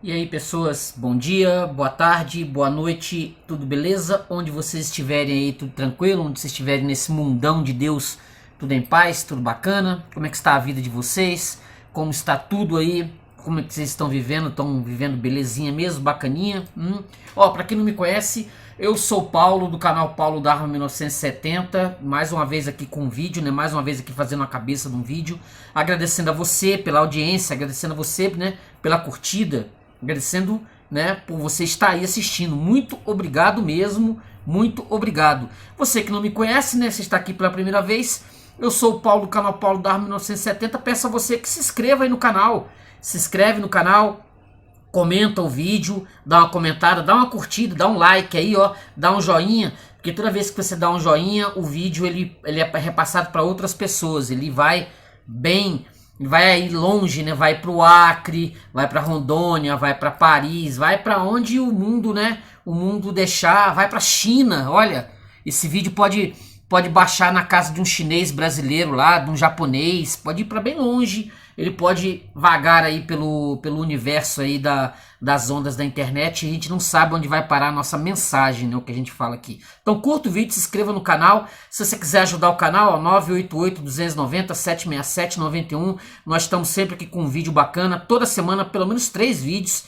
E aí, pessoas, bom dia, boa tarde, boa noite, tudo beleza? Onde vocês estiverem aí, tudo tranquilo? Onde vocês estiverem nesse mundão de Deus, tudo em paz, tudo bacana? Como é que está a vida de vocês? Como está tudo aí? Como é que vocês estão vivendo? Estão vivendo belezinha mesmo, bacaninha? Ó, pra quem não me conhece, eu sou o Paulo, do canal Paulo Dharma 1970, mais uma vez aqui com um vídeo, né? Mais uma vez aqui fazendo a cabeça de um vídeo, agradecendo a você pela audiência, agradecendo a você, né, pela curtida, agradecendo, né, por você estar aí assistindo. Muito obrigado mesmo, muito obrigado. Você que não me conhece, né, você está aqui pela primeira vez, eu sou o Paulo do canal Paulo Dharma 1970, peço a você que se inscreva aí no canal, se inscreve no canal, comenta o vídeo, dá uma comentada, dá uma curtida, dá um like aí, ó, dá um joinha, porque toda vez que você dá um joinha, o vídeo ele é repassado para outras pessoas, ele vai bem, vai aí longe, né? Vai para o Acre, vai para Rondônia, vai para Paris, vai para onde o mundo, né? O mundo deixar, vai para China. Olha, esse vídeo pode baixar na casa de um chinês brasileiro lá, de um japonês, pode ir para bem longe. Ele pode vagar aí pelo universo aí das ondas da internet e a gente não sabe onde vai parar a nossa mensagem, né, o que a gente fala aqui. Então curta o vídeo, se inscreva no canal. Se você quiser ajudar o canal, ó, 988-290-767-91. Nós estamos sempre aqui com um vídeo bacana, toda semana pelo menos 3 vídeos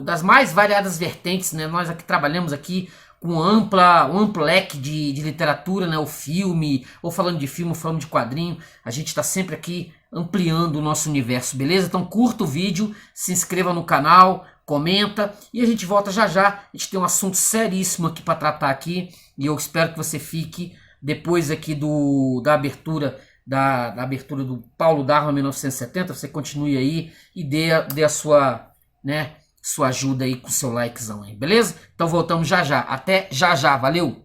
das mais variadas vertentes, né? Nós aqui trabalhamos aqui com um amplo leque de literatura, né? O filme, ou falando de filme, ou falando de quadrinho. A gente está sempre aqui ampliando o nosso universo, beleza? Então curta o vídeo, se inscreva no canal, comenta e a gente volta já já. A gente tem um assunto seríssimo aqui para tratar aqui e eu espero que você fique depois aqui da abertura do Paulo Dharma 1970. Você continue aí e dê a sua, né, sua ajuda aí com o seu likezão aí, beleza? Então voltamos já já. Até já já, valeu!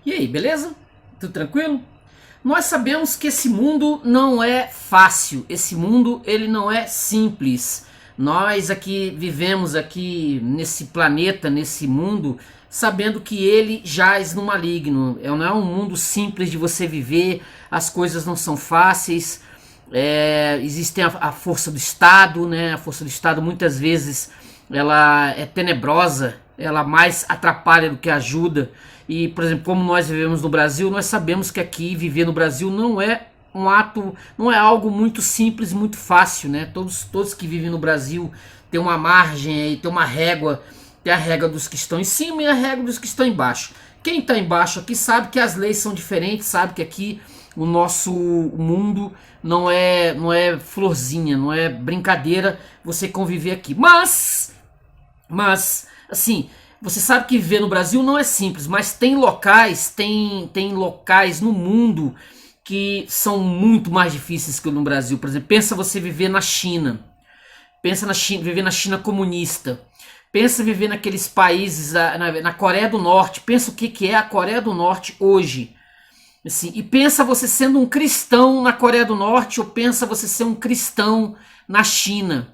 E aí, beleza? Tudo tranquilo? Nós sabemos que esse mundo não é fácil, esse mundo ele não é simples. Nós aqui vivemos aqui nesse planeta, nesse mundo, sabendo que ele jaz no maligno. Não é um mundo simples de você viver, as coisas não são fáceis. Existe a força do Estado, né? A força do Estado muitas vezes ela é tenebrosa, ela mais atrapalha do que ajuda. E, por exemplo, como nós vivemos no Brasil, nós sabemos que aqui viver no Brasil não é um ato, não é algo muito simples, muito fácil, né? Todos que vivem no Brasil têm uma margem aí, tem uma régua, tem a régua dos que estão em cima e a régua dos que estão embaixo. Quem está embaixo aqui sabe que as leis são diferentes, sabe que aqui o nosso mundo não é florzinha, não é brincadeira você conviver aqui. Mas assim, você sabe que viver no Brasil não é simples, mas tem locais no mundo que são muito mais difíceis que no Brasil. Por exemplo, pensa você viver na China. Pensa viver na China comunista. Pensa viver naqueles países, na Coreia do Norte. Pensa o que é a Coreia do Norte hoje. Assim, e pensa você sendo um cristão na Coreia do Norte ou pensa você ser um cristão na China.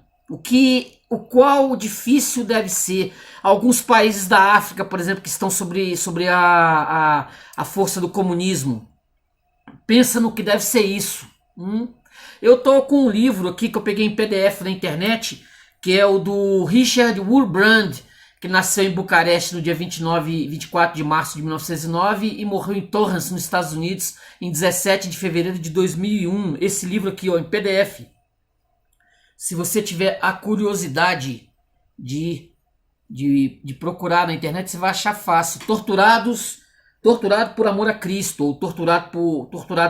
O qual difícil deve ser. Alguns países da África, por exemplo, que estão sobre a força do comunismo. Pensa no que deve ser isso. Eu tô com um livro aqui que eu peguei em PDF na internet, que é o do Richard Wurmbrand, que nasceu em Bucareste no dia 24 de março de 1909 e morreu em Torrance, nos Estados Unidos, em 17 de fevereiro de 2001. Esse livro aqui, ó, em PDF. Se você tiver a curiosidade de procurar na internet, você vai achar fácil. Torturado por amor a Cristo, ou torturado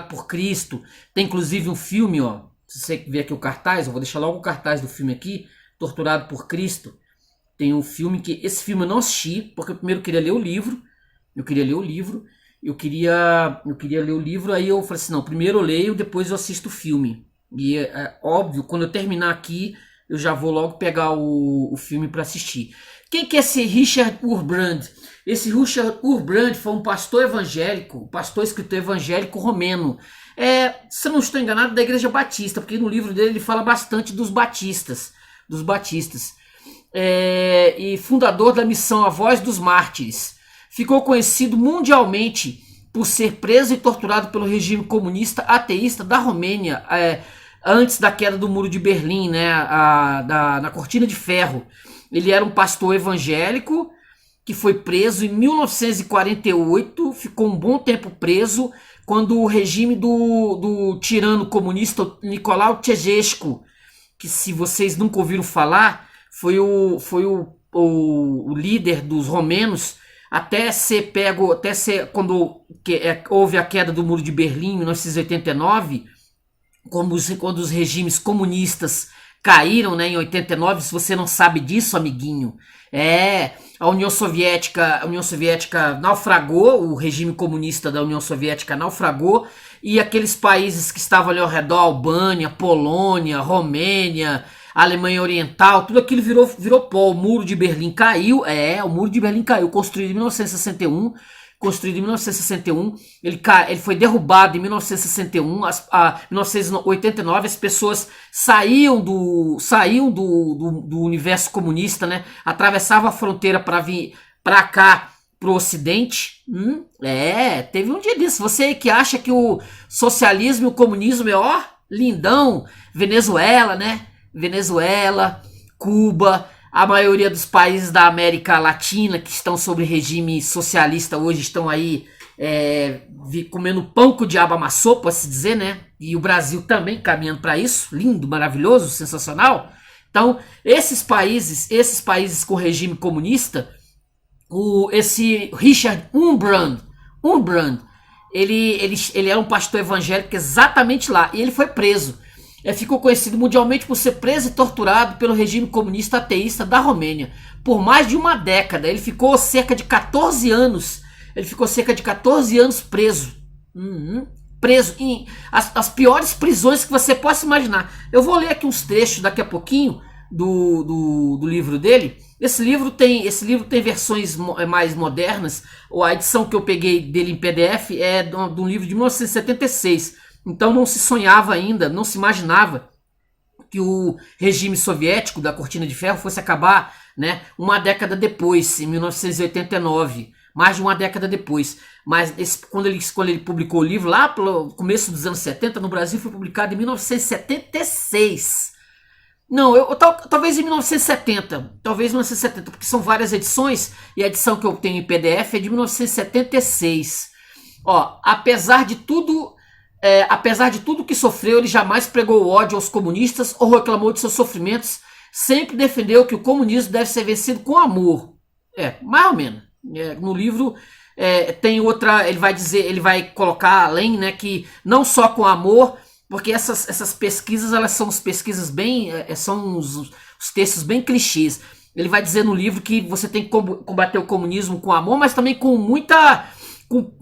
por Cristo. Tem inclusive um filme, ó. Se você ver aqui o cartaz, eu vou deixar logo o cartaz do filme aqui, Torturado por Cristo. Tem um filme que... Esse filme eu não assisti, porque eu primeiro queria ler o livro. Eu queria ler o livro, aí eu falei assim, não, primeiro eu leio, depois eu assisto o filme. E é óbvio, quando eu terminar aqui, eu já vou logo pegar o filme para assistir. Quem que é esse Richard Wurmbrand? Esse Richard Wurmbrand foi um pastor evangélico, pastor escritor evangélico romeno. Se eu não estou enganado, da Igreja Batista, porque no livro dele ele fala bastante dos batistas. E fundador da missão A Voz dos Mártires. ficou conhecido mundialmente por ser preso e torturado pelo regime comunista ateísta da Romênia, antes da queda do Muro de Berlim, né, na Cortina de Ferro. Ele era um pastor evangélico que foi preso em 1948, ficou um bom tempo preso, quando o regime do tirano comunista Nicolau Ceausescu, que se vocês nunca ouviram falar, foi o líder dos romenos, até ser pego, quando houve a queda do Muro de Berlim em 1989, quando os regimes comunistas caíram, né, em 89. Se você não sabe disso, amiguinho, a União Soviética naufragou, o regime comunista da União Soviética naufragou, e aqueles países que estavam ali ao redor, Albânia, Polônia, Romênia, Alemanha Oriental, tudo aquilo virou pó. O Muro de Berlim caiu, o Muro de Berlim caiu, construído em 1961, ele foi derrubado em 1961, 1989, as pessoas saíam do universo comunista, né? Atravessavam a fronteira para vir para cá, pro Ocidente. Teve um dia disso. Você que acha que o socialismo e o comunismo é lindão, Venezuela, né? Venezuela, Cuba, a maioria dos países da América Latina que estão sob regime socialista hoje estão aí comendo pão que o diabo amassou, pode se dizer, né? E o Brasil também caminhando para isso, lindo, maravilhoso, sensacional. Então, esses países com regime comunista, esse Richard Wurmbrand, ele era um pastor evangélico exatamente lá, e ele foi preso. Ficou conhecido mundialmente por ser preso e torturado pelo regime comunista ateísta da Romênia por mais de uma década. Ele ficou cerca de 14 anos. Preso. Preso em as piores prisões que você possa imaginar. Eu vou ler aqui uns trechos daqui a pouquinho do livro dele. Esse livro tem versões mais modernas. A edição que eu peguei dele em PDF é de um livro de 1976. Então não se sonhava ainda, não se imaginava que o regime soviético da Cortina de Ferro fosse acabar, né, uma década depois, em 1989, mais de uma década depois. Mas quando ele publicou o livro, lá pelo começo dos anos 70, no Brasil foi publicado em 1976. Não, talvez em 1970, porque são várias edições, e a edição que eu tenho em PDF é de 1976. Apesar de tudo que sofreu, ele jamais pregou ódio aos comunistas ou reclamou de seus sofrimentos, sempre defendeu que o comunismo deve ser vencido com amor. Mais ou menos. No livro tem outra, ele vai colocar além, né, que não só com amor, porque essas pesquisas, elas são pesquisas bem, são os textos bem clichês. Ele vai dizer no livro que você tem que combater o comunismo com amor, mas também com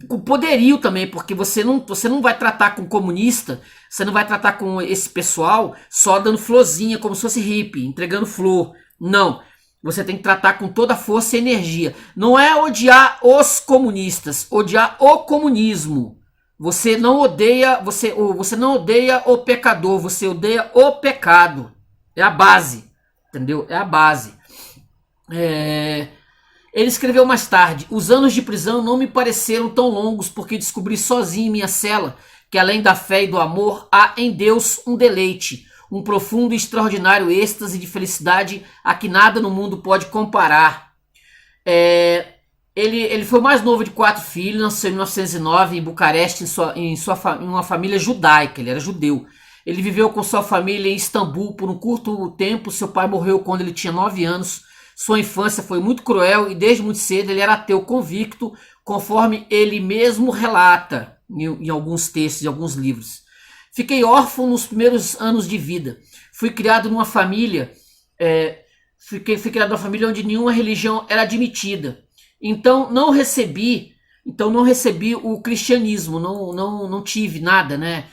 com poderio também, porque você não vai tratar com comunista, você não vai tratar com esse pessoal só dando florzinha, como se fosse hippie, entregando flor. Não, você tem que tratar com toda a força e energia. Não é odiar os comunistas, odiar o comunismo. Você não odeia o pecador, você odeia o pecado. É a base, entendeu? É a base. Ele escreveu mais tarde: os anos de prisão não me pareceram tão longos, porque descobri sozinho em minha cela que além da fé e do amor, há em Deus um deleite, um profundo e extraordinário êxtase de felicidade a que nada no mundo pode comparar. Ele foi o mais novo de 4 filhos, nasceu em 1909 em Bucareste, em uma família judaica, ele era judeu. Ele viveu com sua família em Istambul por um curto tempo. Seu pai morreu quando ele tinha 9 anos. Sua infância foi muito cruel e desde muito cedo ele era ateu convicto, conforme ele mesmo relata em alguns textos, em alguns livros. Fiquei órfão nos primeiros anos de vida. Fui criado numa família, onde nenhuma religião era admitida. Então não recebi o cristianismo, não tive nada, né?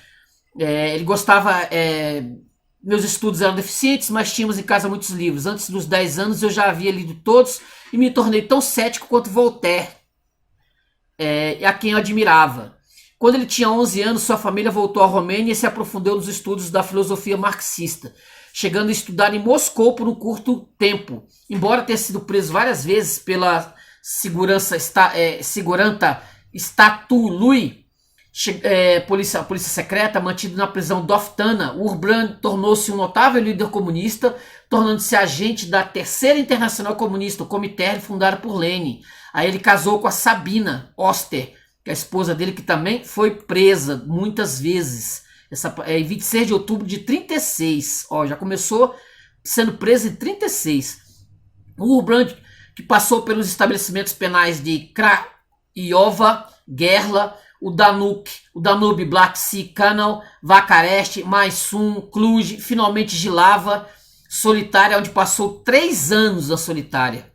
Ele gostava... Meus estudos eram deficientes, mas tínhamos em casa muitos livros. Antes dos 10 anos eu já havia lido todos e me tornei tão cético quanto Voltaire, a quem eu admirava. Quando ele tinha 11 anos, sua família voltou à Romênia e se aprofundou nos estudos da filosofia marxista, chegando a estudar em Moscou por um curto tempo. Embora tenha sido preso várias vezes pela Seguranta Statului, polícia secreta, mantido na prisão Doftana. Urban tornou-se um notável líder comunista, tornando-se agente da Terceira Internacional Comunista, o Comitê, fundado por Lenin. Aí ele casou com a Sabina Oster, que é a esposa dele, que também foi presa muitas vezes. Em 26 de outubro de 36. Ó, já começou sendo preso em 36. O Urban, que passou pelos estabelecimentos penais de Craiova, Gerla, o Danube Black Sea Canal, Vakarest, Maisum, Cluj, finalmente Jilava, solitária, onde passou 3 anos na solitária.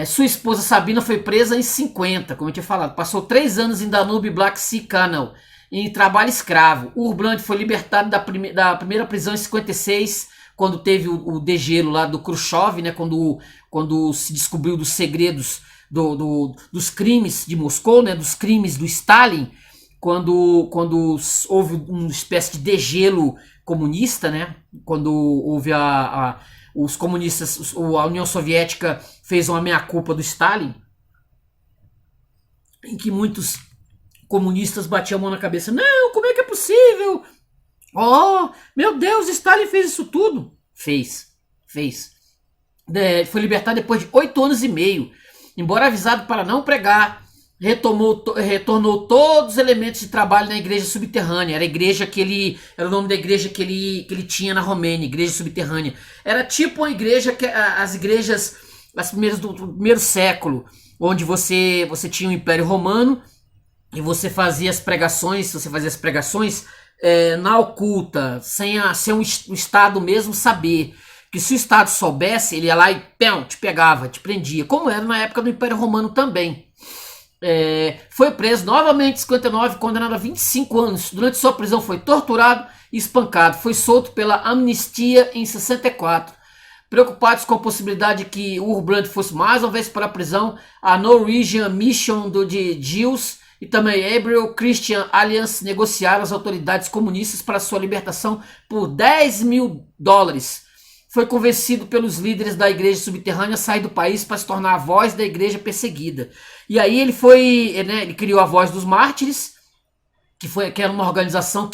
Sua esposa Sabina foi presa em 50, como eu tinha falado. Passou 3 anos em Danube Black Sea Canal, em trabalho escravo. Urban foi libertado da primeira prisão em 56, quando teve o degelo lá do Khrushchev, né, quando se descobriu dos segredos dos crimes de Moscou, né, dos crimes do Stalin, quando houve uma espécie de degelo comunista, né, quando houve os comunistas, a União Soviética fez uma meia-culpa do Stalin, em que muitos comunistas batiam a mão na cabeça. Não, como é que é possível? Oh, meu Deus, Stalin fez isso tudo. Fez. Foi libertado depois de 8 anos e meio. Embora avisado para não pregar, retornou todos os elementos de trabalho na igreja subterrânea. Era o nome da igreja que ele tinha na Romênia, igreja subterrânea. Era tipo uma igreja as igrejas primeiras do primeiro século, onde você tinha o Império Romano e você fazia as pregações, na oculta, sem o Estado mesmo saber. Que se o Estado soubesse, ele ia lá e te pegava, te prendia, como era na época do Império Romano também. Foi preso novamente em 59, condenado a 25 anos. Durante sua prisão foi torturado e espancado. Foi solto pela anistia em 64. Preocupados com a possibilidade de que Urban fosse mais uma vez para a prisão, a Norwegian Mission de Jews e também a Hebrew Christian Alliance negociaram as autoridades comunistas para sua libertação por $10 mil. Foi convencido pelos líderes da igreja subterrânea a sair do país para se tornar a voz da igreja perseguida. E aí ele criou a Voz dos Mártires, que é uma organização,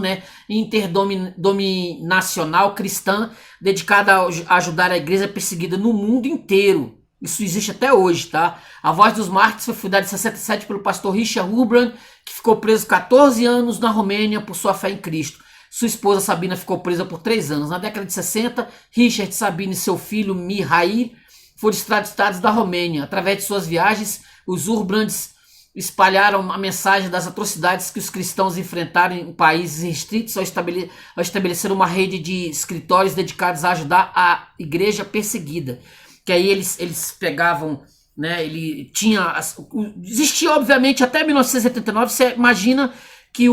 né, interdominacional cristã, dedicada a ajudar a igreja perseguida no mundo inteiro. Isso existe até hoje, tá? A Voz dos Mártires foi fundada em 67 pelo pastor Richard Urban, que ficou preso 14 anos na Romênia por sua fé em Cristo. Sua esposa Sabina ficou presa por 3 anos. Na década de 60, Richard, Sabina e seu filho Mihail foram extraditados da Romênia. Através de suas viagens, os Urbans espalharam a mensagem das atrocidades que os cristãos enfrentaram em países restritos ao estabelecer uma rede de escritórios dedicados a ajudar a igreja perseguida. Que aí eles pegavam, né, existia obviamente até 1979, você imagina que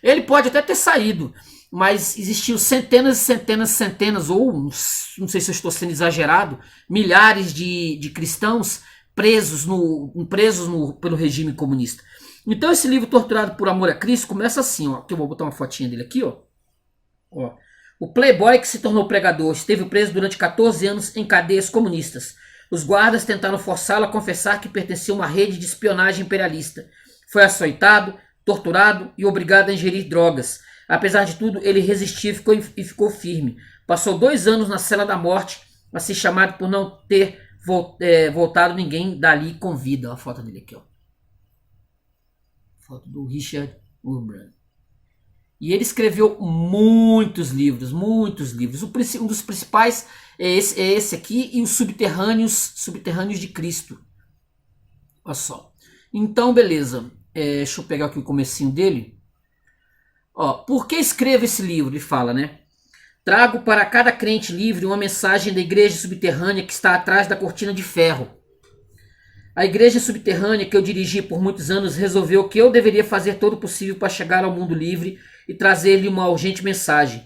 ele pode até ter saído, mas existiam centenas, ou não sei se eu estou sendo exagerado, milhares de cristãos presos pelo regime comunista. Então esse livro, Torturado por Amor a Cristo, começa assim, ó, que eu vou botar uma fotinha dele aqui, ó. O playboy que se tornou pregador esteve preso durante 14 anos em cadeias comunistas. Os guardas tentaram forçá-lo a confessar que pertencia a uma rede de espionagem imperialista. Foi açoitado, torturado e obrigado a ingerir drogas. Apesar de tudo, ele resistiu e ficou firme. Passou 2 anos na cela da morte, assim chamado por não ter voltado ninguém dali com vida. Olha a foto dele aqui, ó. Foto do Richard Urban. E ele escreveu muitos livros. Um dos principais é esse aqui, e os Subterrâneos de Cristo. Olha só. Então, beleza. Deixa eu pegar aqui o comecinho dele. Por que escrevo esse livro? Ele fala, né? Trago para cada crente livre uma mensagem da igreja subterrânea que está atrás da cortina de ferro. A igreja subterrânea que eu dirigi por muitos anos resolveu que eu deveria fazer todo o possível para chegar ao mundo livre e trazer-lhe uma urgente mensagem.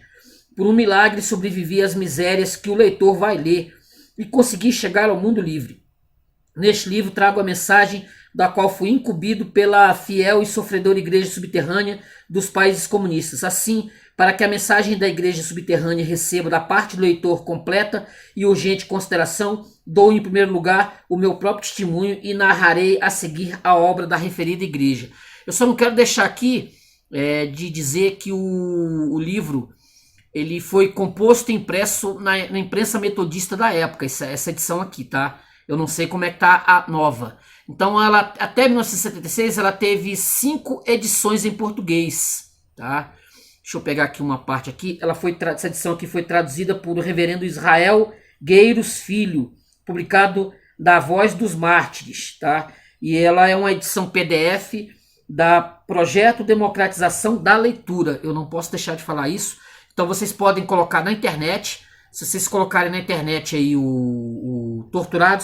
Por um milagre sobrevivi às misérias que o leitor vai ler e consegui chegar ao mundo livre. Neste livro trago a mensagem da qual fui incumbido pela fiel e sofredora igreja subterrânea dos países comunistas. Assim para que a mensagem da igreja subterrânea receba da parte do leitor completa e urgente consideração, dou em primeiro lugar o meu próprio testemunho e narrarei a seguir a obra da referida igreja. Eu só não quero deixar aqui de dizer que o livro ele foi composto e impresso na imprensa metodista da época, essa edição aqui, tá? Eu não sei como é que tá a nova. Então, ela até 1976, ela teve 5 edições em português, tá? Deixa eu pegar aqui uma parte aqui. Essa edição aqui foi traduzida por o reverendo Israel Gueiros Filho, publicado da Voz dos Mártires, tá? E ela é uma edição PDF da Projeto Democratização da Leitura. Eu não posso deixar de falar isso. Então vocês podem colocar na internet. Se vocês colocarem na internet aí o Torturado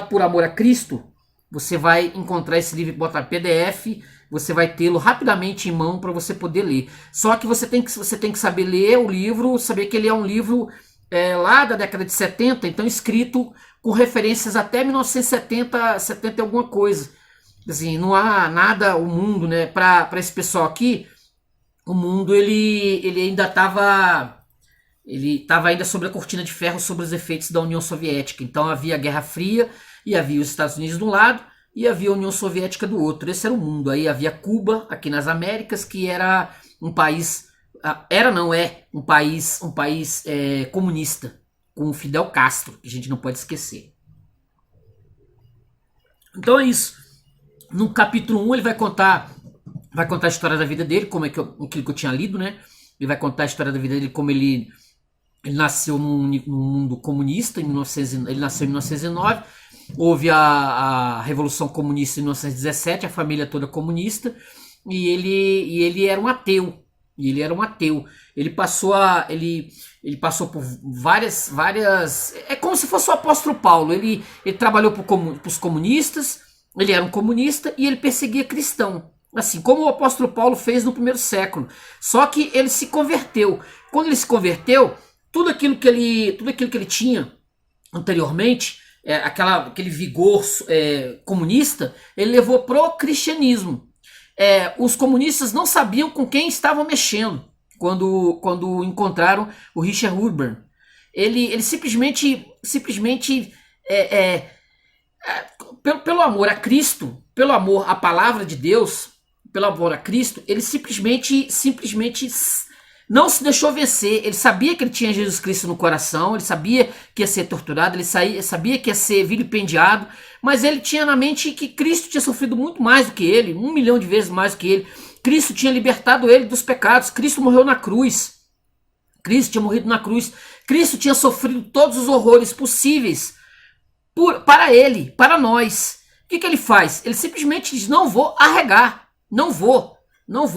por Amor a Cristo, você vai encontrar esse livro e botar PDF. Você vai tê-lo rapidamente em mão para você poder ler. Só que você tem que saber ler o livro, saber que ele é um livro lá da década de 70, então escrito com referências até 1970, 70 e alguma coisa. Assim, não há nada, o mundo, né, para esse pessoal aqui, o mundo ele ainda estava ainda sobre a cortina de ferro, sobre os efeitos da União Soviética. Então havia a Guerra Fria e havia os Estados Unidos de um lado e havia a União Soviética do outro. Esse era o mundo. Aí havia Cuba aqui nas Américas, que era um país, um país comunista, com Fidel Castro, que a gente não pode esquecer. Então é isso. No capítulo 1 ele vai contar a história da vida dele, como é aquilo que eu tinha lido, né? Ele vai contar a história da vida dele, como ele nasceu num mundo comunista, ele nasceu em 1909, houve a Revolução Comunista em 1917, a família toda comunista, e ele era um ateu. Ele passou por várias. É como se fosse o apóstolo Paulo. Ele trabalhou para os comunistas, ele era um comunista e ele perseguia cristão. Assim como o apóstolo Paulo fez no primeiro século. Só que ele se converteu. Quando ele se converteu, tudo aquilo que ele tinha anteriormente, aquele vigor comunista, ele levou pro cristianismo. Os comunistas não sabiam com quem estavam mexendo quando encontraram o Richard Urban. Ele simplesmente pelo amor a Cristo, pelo amor à palavra de Deus, pelo amor a Cristo, ele simplesmente não se deixou vencer. Ele sabia que ele tinha Jesus Cristo no coração, ele sabia que ia ser torturado, ele sabia que ia ser vilipendiado, mas ele tinha na mente que Cristo tinha sofrido muito mais do que ele, 1 milhão de vezes mais do que ele. Cristo tinha libertado ele dos pecados, Cristo morreu na cruz, Cristo tinha morrido na cruz, Cristo tinha sofrido todos os horrores possíveis para ele, para nós. O que ele faz? Ele simplesmente diz: não vou arregar, não vou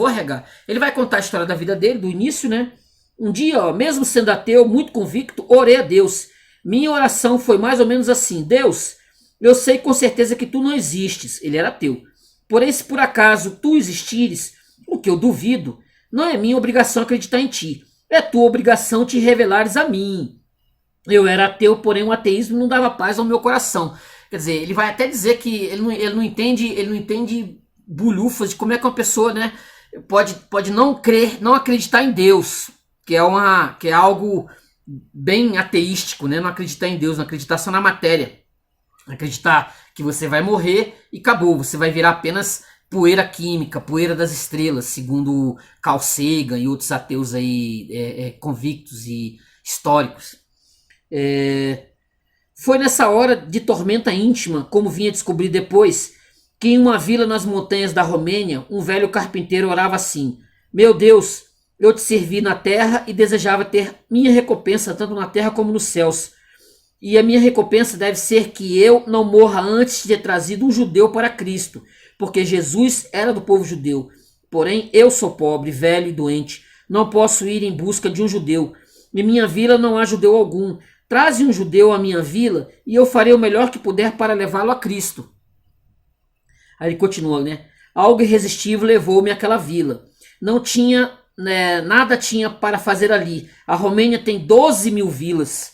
arregar. Ele vai contar a história da vida dele, do início, né? Um dia, mesmo sendo ateu, muito convicto, orei a Deus. Minha oração foi mais ou menos assim: Deus, eu sei com certeza que tu não existes. Ele era ateu. Porém, se por acaso tu existires, o que eu duvido, não é minha obrigação acreditar em ti. É tua obrigação te revelares a mim. Eu era ateu, porém o ateísmo não dava paz ao meu coração. Quer dizer, ele vai até dizer que ele não entende bulhufas de como é que uma pessoa, né, pode não crer, não acreditar em Deus, que é algo bem ateístico, né? Não acreditar em Deus, não acreditar só na matéria, acreditar que você vai morrer e acabou, você vai virar apenas poeira química, poeira das estrelas, segundo Carl Sagan e outros ateus aí convictos e históricos. Foi nessa hora de tormenta íntima, como vinha descobrir depois, que em uma vila nas montanhas da Romênia, um velho carpinteiro orava assim: meu Deus, eu te servi na terra e desejava ter minha recompensa tanto na terra como nos céus. E a minha recompensa deve ser que eu não morra antes de ter trazido um judeu para Cristo, porque Jesus era do povo judeu. Porém, eu sou pobre, velho e doente. Não posso ir em busca de um judeu. Em minha vila não há judeu algum. Traze um judeu à minha vila e eu farei o melhor que puder para levá-lo a Cristo. Aí ele continua, né? Algo irresistível levou-me àquela vila. Não tinha, nada tinha para fazer ali. A Romênia tem 12.000 vilas.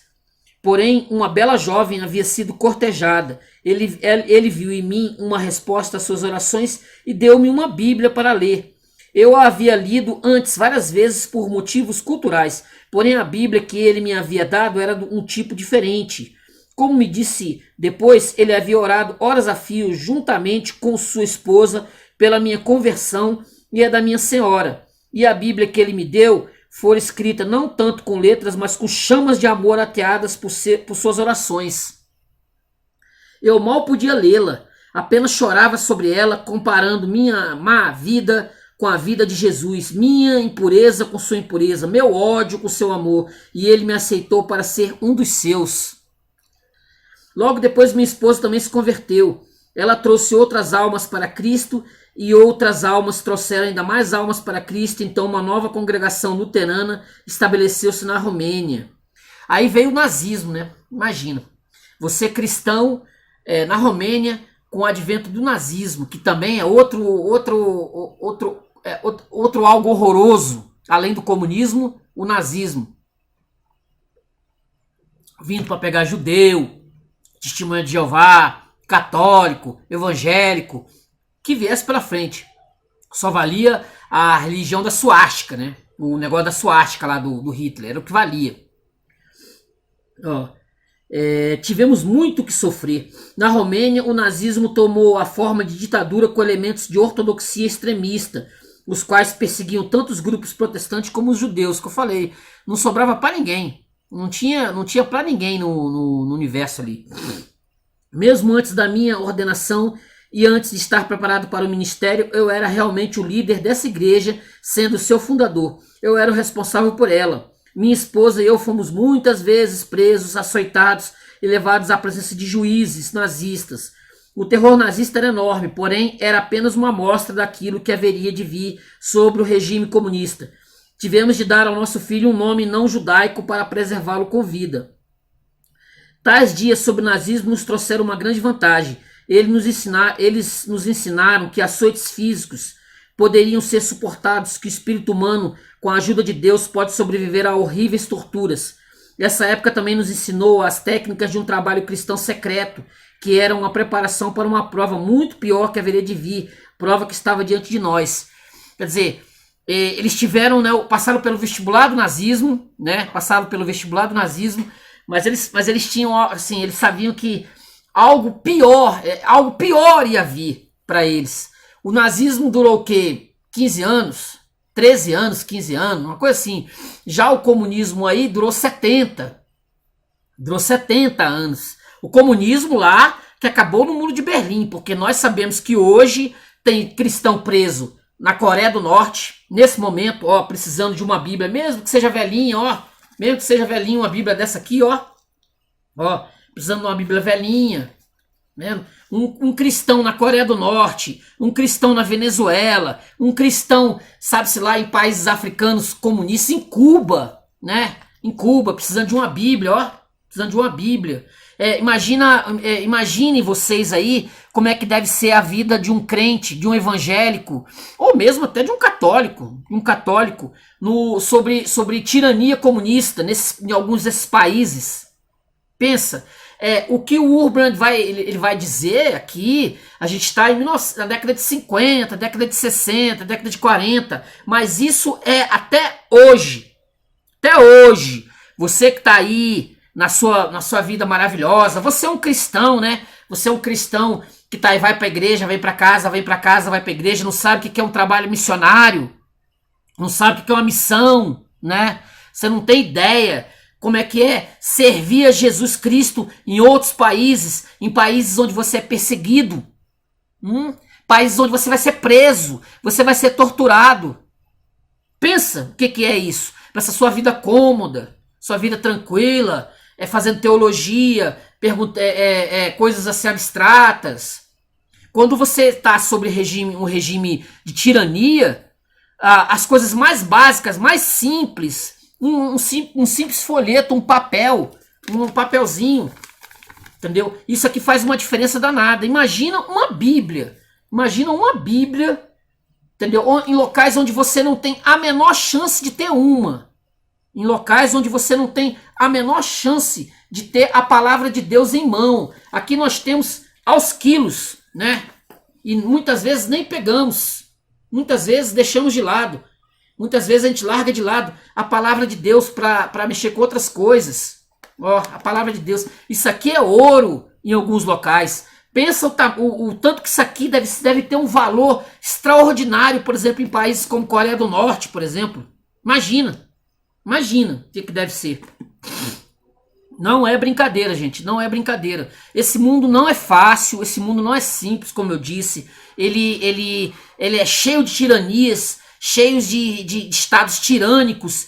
Porém, uma bela jovem havia sido cortejada. Ele viu em mim uma resposta às suas orações e deu-me uma Bíblia para ler. Eu a havia lido antes várias vezes por motivos culturais, porém a Bíblia que ele me havia dado era de um tipo diferente. Como me disse depois, ele havia orado horas a fio juntamente com sua esposa pela minha conversão e a da minha senhora. E a Bíblia que ele me deu foi escrita não tanto com letras, mas com chamas de amor ateadas por suas orações. Eu mal podia lê-la, apenas chorava sobre ela, comparando minha má vida com a vida de Jesus, minha impureza com sua impureza, meu ódio com seu amor, e ele me aceitou para ser um dos seus. Logo depois minha esposa também se converteu. Ela trouxe outras almas para Cristo e outras almas trouxeram ainda mais almas para Cristo. Então uma nova congregação luterana estabeleceu-se na Romênia. Aí veio o nazismo, né? Imagina, você cristão na Romênia com o advento do nazismo, que também é outro algo horroroso, além do comunismo, o nazismo. Vindo para pegar judeu, testemunha de Jeová, católico, evangélico, que viesse pela frente. Só valia a religião da suástica, né? O negócio da suástica lá do Hitler, era o que valia. Tivemos muito que sofrer. Na Romênia, o nazismo tomou a forma de ditadura com elementos de ortodoxia extremista, os quais perseguiam tanto os grupos protestantes como os judeus, que eu falei. Não sobrava para ninguém. Não tinha para ninguém no universo ali. Mesmo antes da minha ordenação e antes de estar preparado para o ministério, eu era realmente o líder dessa igreja, sendo seu fundador. Eu era o responsável por ela. Minha esposa e eu fomos muitas vezes presos, açoitados e levados à presença de juízes nazistas. O terror nazista era enorme, porém era apenas uma amostra daquilo que haveria de vir sobre o regime comunista. Tivemos de dar ao nosso filho um nome não judaico para preservá-lo com vida. Tais dias sobre o nazismo nos trouxeram uma grande vantagem. Eles nos ensinaram que açoites físicos poderiam ser suportados, que o espírito humano, com a ajuda de Deus, pode sobreviver a horríveis torturas. Essa época também nos ensinou as técnicas de um trabalho cristão secreto, que era uma preparação para uma prova muito pior que haveria de vir, prova que estava diante de nós. Quer dizer, eles tiveram, né, passaram pelo vestibular do nazismo, né, mas eles tinham, assim, eles sabiam que algo pior ia vir para eles. O nazismo durou o quê? 15 anos? 13 anos, 15 anos, uma coisa assim. Já o comunismo aí durou 70. Durou 70 anos. O comunismo lá que acabou no Muro de Berlim, porque nós sabemos que hoje tem cristão preso na Coreia do Norte, nesse momento, precisando de uma Bíblia, mesmo que seja velhinha, uma Bíblia dessa aqui, precisando de uma Bíblia velhinha, né? Um cristão na Coreia do Norte, um cristão na Venezuela, um cristão, sabe-se lá, em países africanos comunistas, em Cuba, né? Em Cuba, precisando de uma Bíblia, precisando de uma Bíblia. Imaginem vocês aí como é que deve ser a vida de um crente, de um evangélico, ou mesmo até de um católico sobre tirania comunista em alguns desses países. Pensa, o que o Urban vai dizer aqui, a gente está na década de 50, década de 60, década de 40, mas isso é até hoje. Até hoje, você que está aí na sua vida maravilhosa, você é um cristão, né? Você é um cristão que tá aí, vai para a igreja, vem para casa, vai para a igreja, não sabe o que é um trabalho missionário, não sabe o que é uma missão, né? Você não tem ideia como é que é servir a Jesus Cristo em outros países, em países onde você é perseguido, países onde você vai ser preso, você vai ser torturado. Pensa o que é isso, essa sua vida cômoda, sua vida tranquila, fazendo teologia, coisas assim abstratas. Quando você está sobre um regime de tirania, as coisas mais básicas, mais simples, um simples folheto, um papelzinho, entendeu? Isso aqui faz uma diferença danada. Imagina uma Bíblia, entendeu? Em locais onde você não tem a menor chance de ter uma. Em locais onde você não tem a menor chance de ter a palavra de Deus em mão. Aqui nós temos aos quilos, né? E muitas vezes nem pegamos. Muitas vezes deixamos de lado. Muitas vezes a gente larga de lado a palavra de Deus para mexer com outras coisas. Ó, a palavra de Deus. Isso aqui é ouro em alguns locais. Pensa o tanto que isso aqui deve ter um valor extraordinário, por exemplo, em países como Coreia do Norte, por exemplo. Imagina o que deve ser. Não é brincadeira, gente, não é brincadeira. Esse mundo não é fácil, esse mundo não é simples, como eu disse. Ele é cheio de tiranias, cheio de estados tirânicos.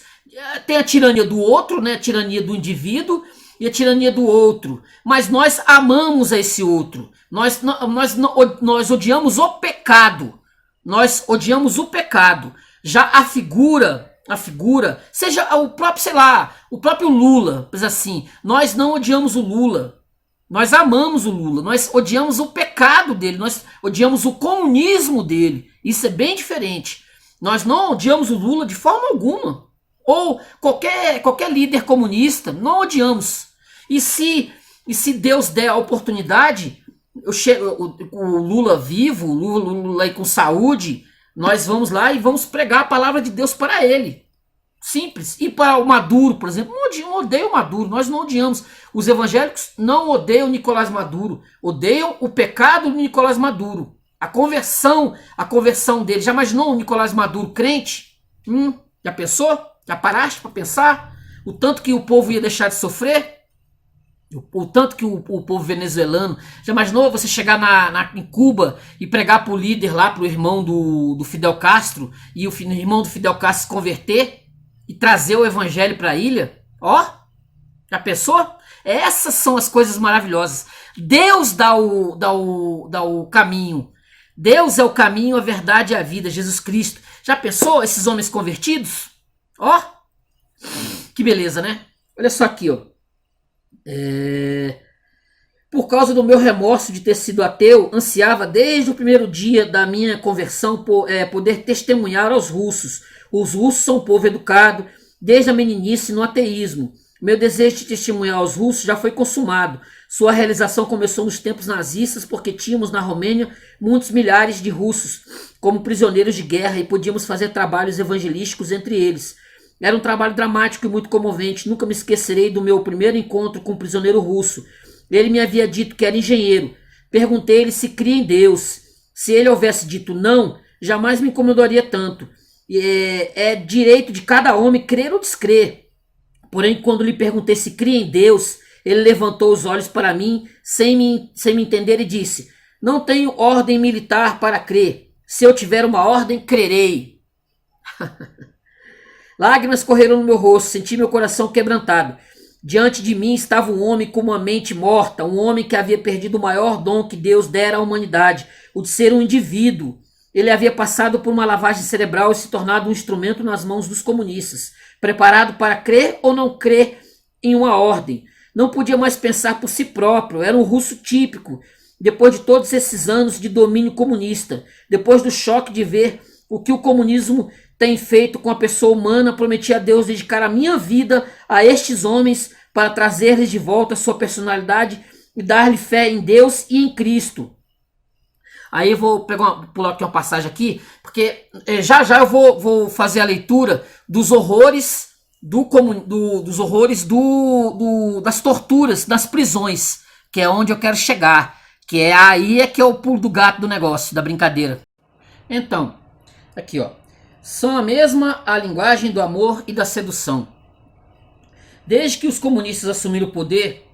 Tem a tirania do outro, né? A tirania do indivíduo e a tirania do outro. Mas nós amamos a esse outro. Nós odiamos o pecado. Nós odiamos o pecado. Já a figura, seja o próprio, sei lá, o próprio Lula, mas assim, nós não odiamos o Lula, nós amamos o Lula, nós odiamos o pecado dele, nós odiamos o comunismo dele, isso é bem diferente. Nós não odiamos o Lula de forma alguma, ou qualquer líder comunista, não odiamos. E se Deus der a oportunidade, o Lula vivo, o Lula aí com saúde, nós vamos lá e vamos pregar a palavra de Deus para ele. Simples. E para o Maduro, por exemplo, não odeio o Maduro, nós não odiamos. Os evangélicos não odeiam Nicolás Maduro, odeiam o pecado do Nicolás Maduro. A conversão dele. Já imaginou o Nicolás Maduro crente? Já pensou? Já paraste para pensar? O tanto que o povo ia deixar de sofrer? O tanto que o povo venezuelano... Já imaginou você chegar em Cuba e pregar para o líder lá, para o irmão do Fidel Castro, e o irmão do Fidel Castro se converter e trazer o evangelho para a ilha? Ó, já pensou? Essas são as coisas maravilhosas. Deus dá o caminho. Deus é o caminho, a verdade e a vida, Jesus Cristo. Já pensou esses homens convertidos? Ó, que beleza, né? Olha só aqui, ó. Por causa do meu remorso de ter sido ateu, ansiava desde o primeiro dia da minha conversão poder testemunhar aos russos. Os russos são um povo educado, desde a meninice no ateísmo. Meu desejo de testemunhar aos russos já foi consumado. Sua realização começou nos tempos nazistas, porque tínhamos na Romênia muitos milhares de russos como prisioneiros de guerra e podíamos fazer trabalhos evangelísticos entre eles. Era um trabalho dramático e muito comovente. Nunca me esquecerei do meu primeiro encontro com um prisioneiro russo. Ele me havia dito que era engenheiro. Perguntei-lhe se cria em Deus. Se ele houvesse dito não, jamais me incomodaria tanto. É direito de cada homem crer ou descrer. Porém, quando lhe perguntei se cria em Deus, ele levantou os olhos para mim, sem me entender, e disse: não tenho ordem militar para crer. Se eu tiver uma ordem, crerei. Lágrimas correram no meu rosto, senti meu coração quebrantado. Diante de mim estava um homem com uma mente morta, um homem que havia perdido o maior dom que Deus dera à humanidade, o de ser um indivíduo. Ele havia passado por uma lavagem cerebral e se tornado um instrumento nas mãos dos comunistas, preparado para crer ou não crer em uma ordem. Não podia mais pensar por si próprio, era um russo típico, depois de todos esses anos de domínio comunista, depois do choque de ver o que o comunismo tem feito com a pessoa humana, prometi a Deus dedicar a minha vida a estes homens para trazer-lhes de volta a sua personalidade e dar-lhe fé em Deus e em Cristo. Aí eu vou pular aqui uma passagem aqui, porque já eu vou fazer a leitura dos horrores das torturas, das prisões, que é onde eu quero chegar, que é aí que é o pulo do gato do negócio, da brincadeira. Então, aqui ó, são a mesma a linguagem do amor e da sedução. Desde que os comunistas assumiram o poder,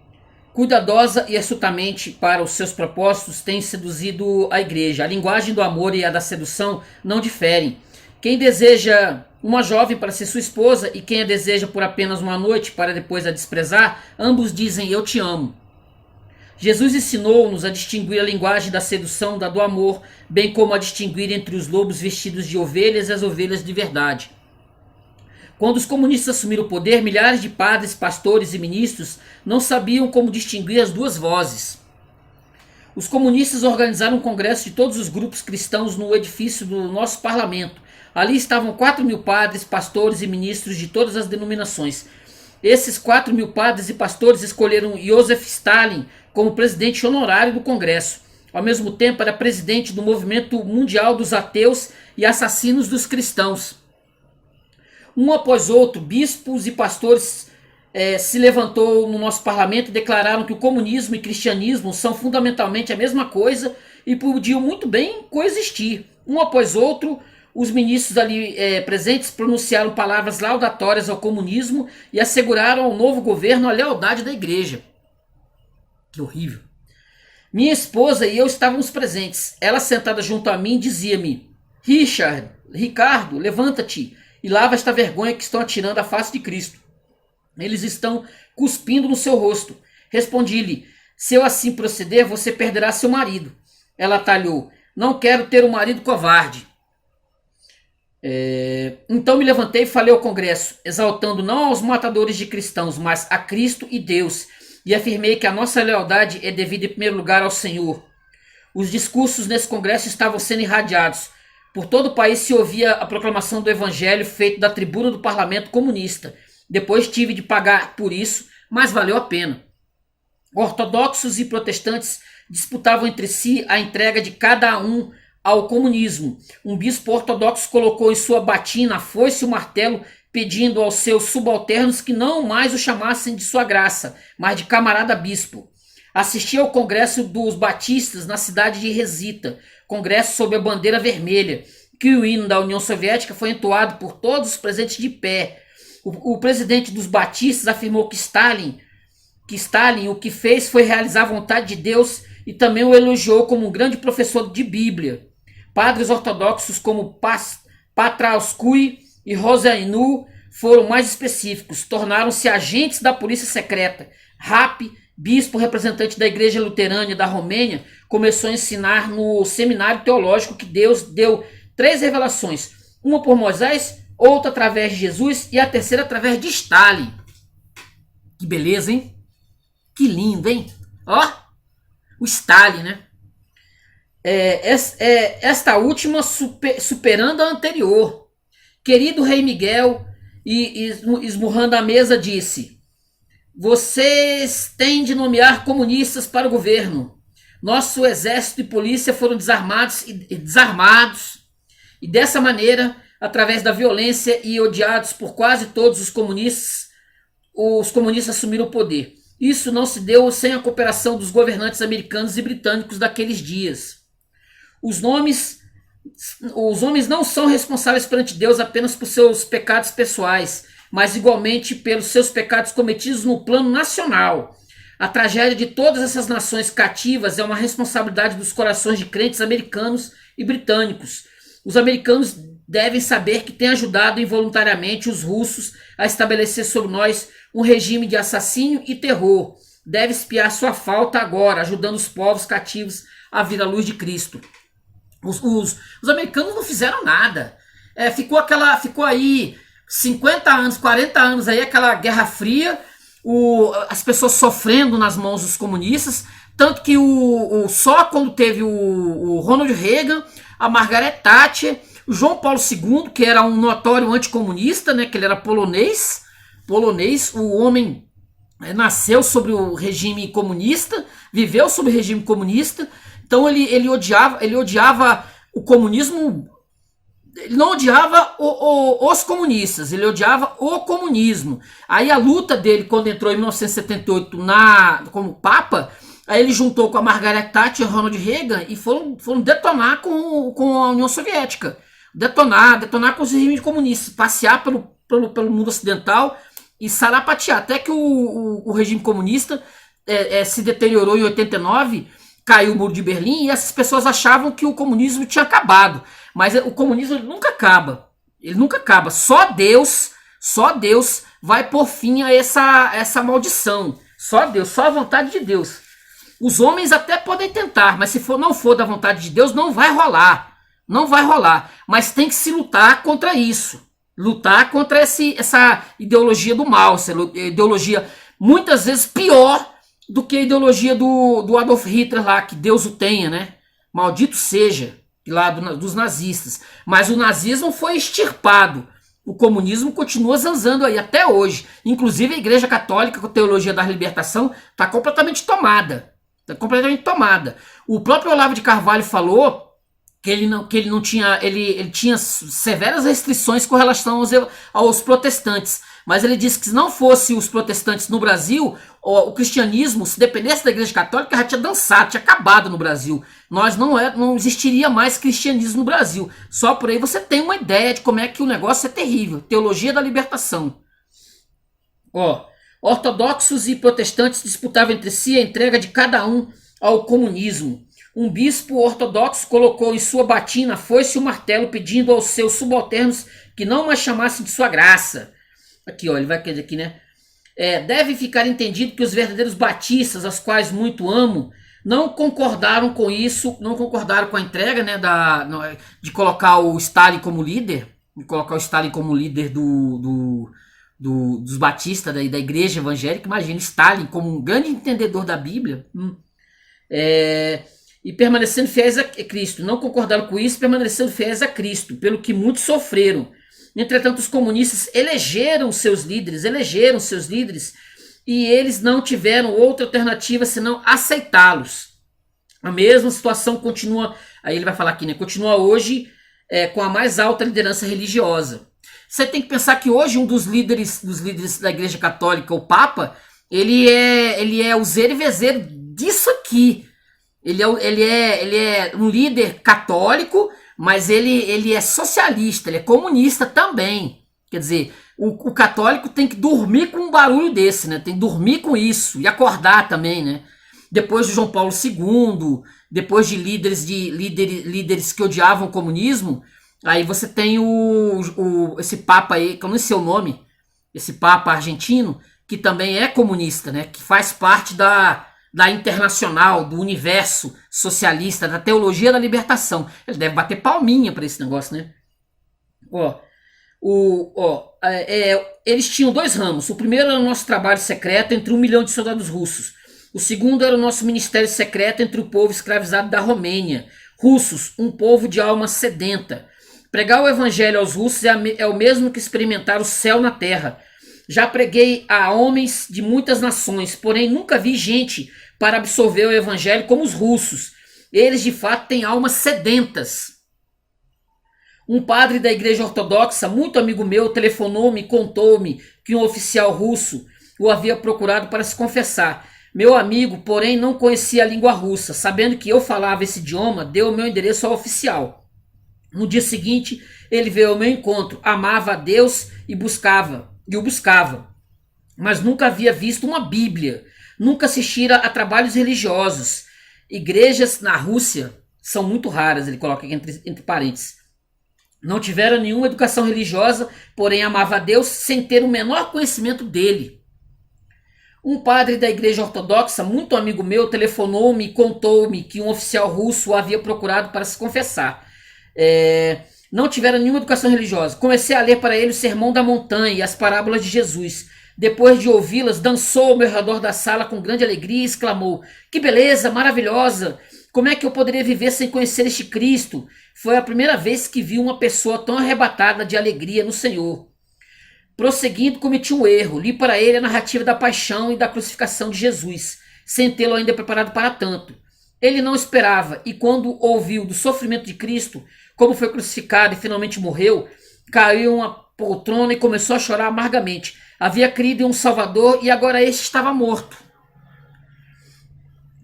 cuidadosa e astutamente para os seus propósitos, têm seduzido a igreja. A linguagem do amor e a da sedução não diferem. Quem deseja uma jovem para ser sua esposa e quem a deseja por apenas uma noite para depois a desprezar, ambos dizem eu te amo. Jesus ensinou-nos a distinguir a linguagem da sedução da do amor, bem como a distinguir entre os lobos vestidos de ovelhas e as ovelhas de verdade. Quando os comunistas assumiram o poder, milhares de padres, pastores e ministros não sabiam como distinguir as duas vozes. Os comunistas organizaram um congresso de todos os grupos cristãos no edifício do nosso parlamento. Ali estavam 4.000 padres, pastores e ministros de todas as denominações. Esses 4.000 padres e pastores escolheram Joseph Stalin como presidente honorário do Congresso. Ao mesmo tempo, era presidente do Movimento Mundial dos Ateus e Assassinos dos Cristãos. Um após outro, bispos e pastores se levantou no nosso parlamento e declararam que o comunismo e cristianismo são fundamentalmente a mesma coisa e podiam muito bem coexistir. Um após outro, os ministros ali presentes pronunciaram palavras laudatórias ao comunismo e asseguraram ao novo governo a lealdade da igreja. Que horrível. Minha esposa e eu estávamos presentes. Ela, sentada junto a mim, dizia-me: Ricardo, levanta-te e lava esta vergonha que estão atirando à face de Cristo. Eles estão cuspindo no seu rosto. Respondi-lhe: se eu assim proceder, você perderá seu marido. Ela atalhou: não quero ter um marido covarde. Então me levantei e falei ao Congresso, exaltando não aos matadores de cristãos, mas a Cristo e Deus, e afirmei que a nossa lealdade é devida em primeiro lugar ao Senhor. Os discursos nesse Congresso estavam sendo irradiados. Por todo o país se ouvia a proclamação do Evangelho feito da tribuna do parlamento comunista. Depois tive de pagar por isso, mas valeu a pena. Ortodoxos e protestantes disputavam entre si a entrega de cada um ao comunismo. Um bispo ortodoxo colocou em sua batina a foice e o martelo, pedindo aos seus subalternos que não mais o chamassem de sua graça, mas de camarada bispo. Assisti ao congresso dos batistas na cidade de Resita, congresso sob a bandeira vermelha, que o hino da União Soviética foi entoado por todos os presentes de pé. O presidente dos batistas afirmou que Stalin o que fez foi realizar a vontade de Deus e também o elogiou como um grande professor de Bíblia. Padres ortodoxos como Patrauskui e Rosainu foram mais específicos, tornaram-se agentes da polícia secreta. Rapp, bispo representante da Igreja Luterana da Romênia, começou a ensinar no seminário teológico que Deus deu 3 revelações, uma por Moisés, outra através de Jesus e a terceira através de Stalin. Que beleza, hein? Que lindo, hein? Ó, o Stalin, né? Esta última superando a anterior. Querido rei Miguel, e esmurrando a mesa, disse: vocês têm de nomear comunistas para o governo. Nosso exército e polícia foram desarmados, e dessa maneira, através da violência e odiados por quase todos os comunistas assumiram o poder. Isso não se deu sem a cooperação dos governantes americanos e britânicos daqueles dias. Os homens não são responsáveis perante Deus apenas por seus pecados pessoais, mas igualmente pelos seus pecados cometidos no plano nacional. A tragédia de todas essas nações cativas é uma responsabilidade dos corações de crentes americanos e britânicos. Os americanos devem saber que têm ajudado involuntariamente os russos a estabelecer sobre nós um regime de assassínio e terror. Deve expiar sua falta agora, ajudando os povos cativos a vir à luz de Cristo. Os americanos não fizeram nada. Ficou aí 50 anos, 40 anos aí, aquela Guerra Fria, as pessoas sofrendo nas mãos dos comunistas, tanto que só quando teve o Ronald Reagan, a Margaret Thatcher, o João Paulo II, que era um notório anticomunista, né, que ele era polonês, o homem nasceu sobre o regime comunista, viveu sob o regime comunista, então ele odiava o comunismo. Ele não odiava os comunistas, ele odiava o comunismo. Aí a luta dele, quando entrou em 1978 como Papa, aí ele juntou com a Margaret Thatcher e Ronald Reagan e foram detonar com a União Soviética. Detonar com os regimes comunistas, passear pelo mundo ocidental e sarapatear. Até que o regime comunista se deteriorou em 89, caiu o Muro de Berlim e essas pessoas achavam que o comunismo tinha acabado. Mas o comunismo ele nunca acaba. Ele nunca acaba. Só Deus vai pôr fim a essa maldição. Só Deus, só a vontade de Deus. Os homens até podem tentar, mas se não for da vontade de Deus, não vai rolar. Não vai rolar. Mas tem que se lutar contra isso. Lutar contra essa ideologia do mal. Essa ideologia muitas vezes pior do que a ideologia do Adolf Hitler lá, que Deus o tenha, né? Maldito seja. Lá dos nazistas. Mas o nazismo foi extirpado. O comunismo continua zanzando aí até hoje. Inclusive a Igreja Católica, com a teologia da libertação, está completamente tomada. Está completamente tomada. O próprio Olavo de Carvalho falou que ele não tinha, ele tinha severas restrições com relação aos protestantes. Mas ele disse que se não fosse os protestantes no Brasil, o cristianismo, se dependesse da Igreja Católica, já tinha dançado, tinha acabado no Brasil. Não existiria mais cristianismo no Brasil. Só por aí você tem uma ideia de como é que o negócio é terrível. Teologia da libertação. Ortodoxos e protestantes disputavam entre si a entrega de cada um ao comunismo. Um bispo ortodoxo colocou em sua batina a foice e o martelo, pedindo aos seus subalternos que não mais chamassem de sua graça. Aqui, ele vai querer aqui, né? Deve ficar entendido que os verdadeiros batistas, aos quais muito amo, não concordaram com isso, não concordaram com a entrega, né, de colocar o Stalin como líder, dos batistas da igreja evangélica. Imagina Stalin como um grande entendedor da Bíblia. E permanecendo fiéis a Cristo. Não concordaram com isso, permanecendo fiéis a Cristo, pelo que muitos sofreram. Entretanto, os comunistas elegeram seus líderes, e eles não tiveram outra alternativa senão aceitá-los. A mesma situação continua, aí ele vai falar aqui, né? Continua hoje com a mais alta liderança religiosa. Você tem que pensar que hoje um dos líderes da Igreja Católica, o Papa, ele é o zero e vezeiro disso aqui. Ele é um líder católico, mas ele é socialista, ele é comunista também. Quer dizer, o católico tem que dormir com um barulho desse, né? Tem que dormir com isso e acordar também, né? Depois de João Paulo II, depois de líderes que odiavam o comunismo, aí você tem esse Papa aí, que eu não sei o nome, esse Papa argentino, que também é comunista, né? Que faz parte da Internacional, do universo socialista, da teologia da libertação. Ele deve bater palminha para esse negócio, né? Eles tinham dois ramos. O primeiro era o nosso trabalho secreto entre 1 milhão de soldados russos. O segundo era o nosso ministério secreto entre o povo escravizado da Romênia. Russos, um povo de alma sedenta. Pregar o evangelho aos russos é o mesmo que experimentar o céu na terra. Já preguei a homens de muitas nações, porém nunca vi gente para absorver o evangelho como os russos. Eles de fato têm almas sedentas. Um padre da igreja ortodoxa, muito amigo meu, telefonou-me e contou-me que um oficial russo o havia procurado para se confessar. Meu amigo, porém, não conhecia a língua russa. Sabendo que eu falava esse idioma, deu o meu endereço ao oficial. No dia seguinte, ele veio ao meu encontro, amava a Deus e o buscava, mas nunca havia visto uma Bíblia, nunca assistira a trabalhos religiosos. Igrejas na Rússia são muito raras, ele coloca aqui entre parênteses. Não tiveram nenhuma educação religiosa, porém amava a Deus sem ter o menor conhecimento dele. Um padre da igreja ortodoxa, muito amigo meu, telefonou-me e contou-me que um oficial russo o havia procurado para se confessar. Não tiveram nenhuma educação religiosa. Comecei a ler para ele o Sermão da Montanha e as parábolas de Jesus. Depois de ouvi-las, dançou ao meu redor da sala com grande alegria e exclamou: que beleza, maravilhosa! Como é que eu poderia viver sem conhecer este Cristo? Foi a primeira vez que vi uma pessoa tão arrebatada de alegria no Senhor. Prosseguindo, cometi um erro. Li para ele a narrativa da paixão e da crucificação de Jesus, sem tê-lo ainda preparado para tanto. Ele não esperava, e quando ouviu do sofrimento de Cristo, como foi crucificado e finalmente morreu, caiu em uma poltrona e começou a chorar amargamente. Havia crido em um Salvador e agora este estava morto.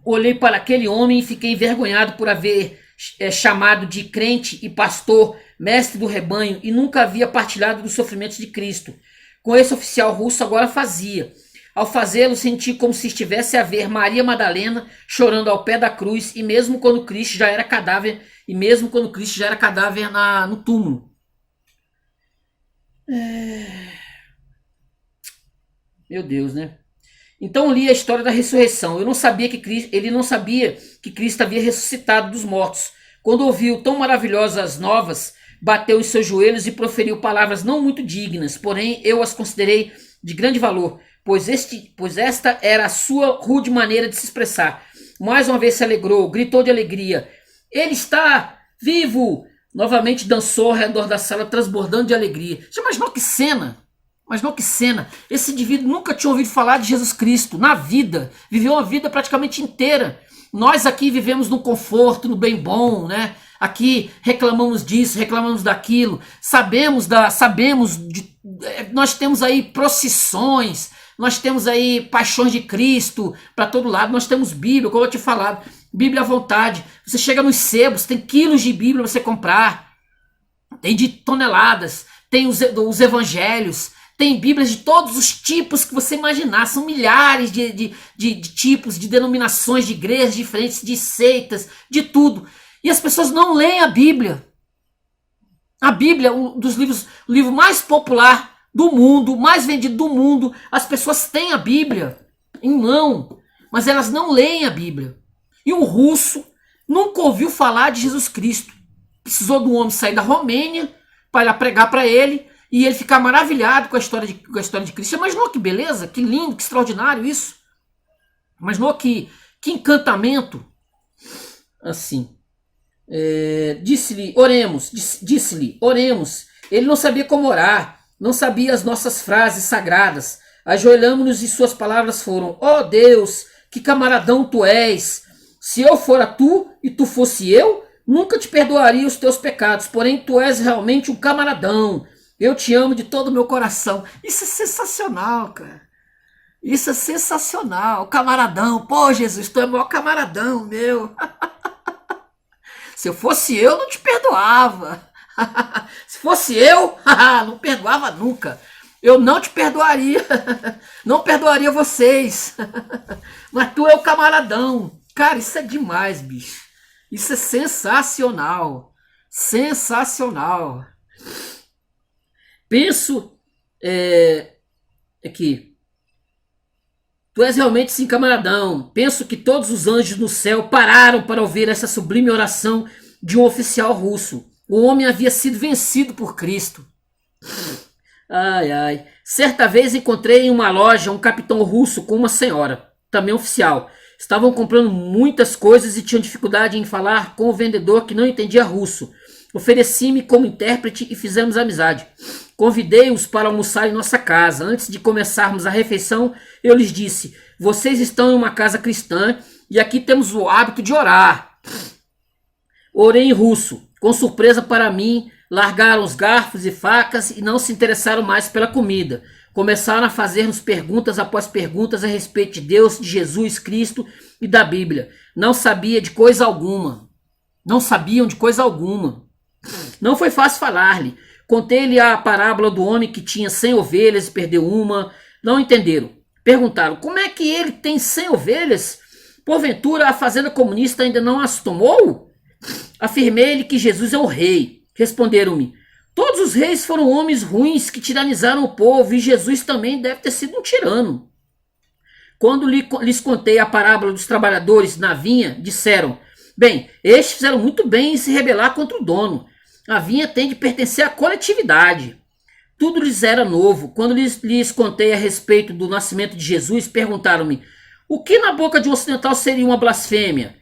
Olhei para aquele homem e fiquei envergonhado por haver chamado de crente e pastor, mestre do rebanho, e nunca havia partilhado dos sofrimentos de Cristo. Com esse oficial russo agora fazia. Ao fazê-lo, senti como se estivesse a ver Maria Madalena chorando ao pé da cruz, e mesmo quando Cristo já era cadáver, no túmulo. Meu Deus, né? Então li a história da ressurreição. Ele não sabia que Cristo havia ressuscitado dos mortos. Quando ouviu tão maravilhosas novas, bateu em seus joelhos e proferiu palavras não muito dignas, porém eu as considerei de grande valor, pois esta era a sua rude maneira de se expressar. Mais uma vez se alegrou, gritou de alegria: ele está vivo! Novamente dançou ao redor da sala, transbordando de alegria. Já imaginou que cena? Esse indivíduo nunca tinha ouvido falar de Jesus Cristo na vida. Viveu uma vida praticamente inteira Nós aqui vivemos no conforto, no bem bom, né? Aqui reclamamos disso, reclamamos daquilo, nós temos aí procissões, nós temos aí paixões de Cristo para todo lado, nós temos Bíblia, como eu te falado, Bíblia à vontade. Você chega nos sebos, tem quilos de Bíblia para você comprar, tem de toneladas, tem os evangelhos, tem Bíblias de todos os tipos que você imaginar, são milhares de tipos, de denominações, de igrejas diferentes, de seitas, de tudo. E as pessoas não leem a Bíblia. A Bíblia, o livro mais popular do mundo, mais vendido do mundo, as pessoas têm a Bíblia em mão, mas elas não leem a Bíblia. E o russo nunca ouviu falar de Jesus Cristo. Precisou de um homem sair da Romênia para pregar para ele e ele ficar maravilhado com a história de Cristo. Imaginou que beleza, que lindo, que extraordinário isso? Imaginou que encantamento? Assim. Disse-lhe, oremos. Ele não sabia como orar, não sabia as nossas frases sagradas. Ajoelhamos-nos e suas palavras foram: ó Deus, que camaradão tu és! Se eu fora tu e tu fosse eu, nunca te perdoaria os teus pecados, porém tu és realmente um camaradão. Eu te amo de todo o meu coração. Isso é sensacional, cara. Isso é sensacional. Camaradão. Pô, Jesus, tu é o maior camaradão, meu. Se eu fosse eu, não te perdoava. Se fosse eu, não perdoava nunca. Eu não te perdoaria. Não perdoaria vocês. Mas tu é o camaradão. Cara, isso é demais, bicho. Isso é sensacional. Sensacional. Penso aqui. Tu és realmente sim, camaradão. Penso que todos os anjos no céu pararam para ouvir essa sublime oração de um oficial russo. O homem havia sido vencido por Cristo. Ai, ai. Certa vez encontrei em uma loja um capitão russo com uma senhora, também oficial. Estavam comprando muitas coisas e tinham dificuldade em falar com o vendedor que não entendia russo. Ofereci-me como intérprete e fizemos amizade. Convidei-os para almoçar em nossa casa. Antes de começarmos a refeição, eu lhes disse: vocês estão em uma casa cristã e aqui temos o hábito de orar. Orei em russo. Com surpresa para mim, largaram os garfos e facas e não se interessaram mais pela comida. Começaram a fazer-nos perguntas após perguntas a respeito de Deus, de Jesus Cristo e da Bíblia. Não sabia de coisa alguma. Não sabiam de coisa alguma. Não foi fácil falar-lhe. Contei-lhe a parábola do homem que tinha 100 ovelhas e perdeu uma. Não entenderam. Perguntaram: como é que ele tem 100 ovelhas? Porventura a fazenda comunista ainda não as tomou? Afirmei-lhe que Jesus é o rei. Responderam-me: todos os reis foram homens ruins que tiranizaram o povo, e Jesus também deve ter sido um tirano. Quando lhes contei a parábola dos trabalhadores na vinha, disseram: bem, estes fizeram muito bem em se rebelar contra o dono. A vinha tem de pertencer à coletividade. Tudo lhes era novo. Quando lhes contei a respeito do nascimento de Jesus, perguntaram-me: o que na boca de um ocidental seria uma blasfêmia?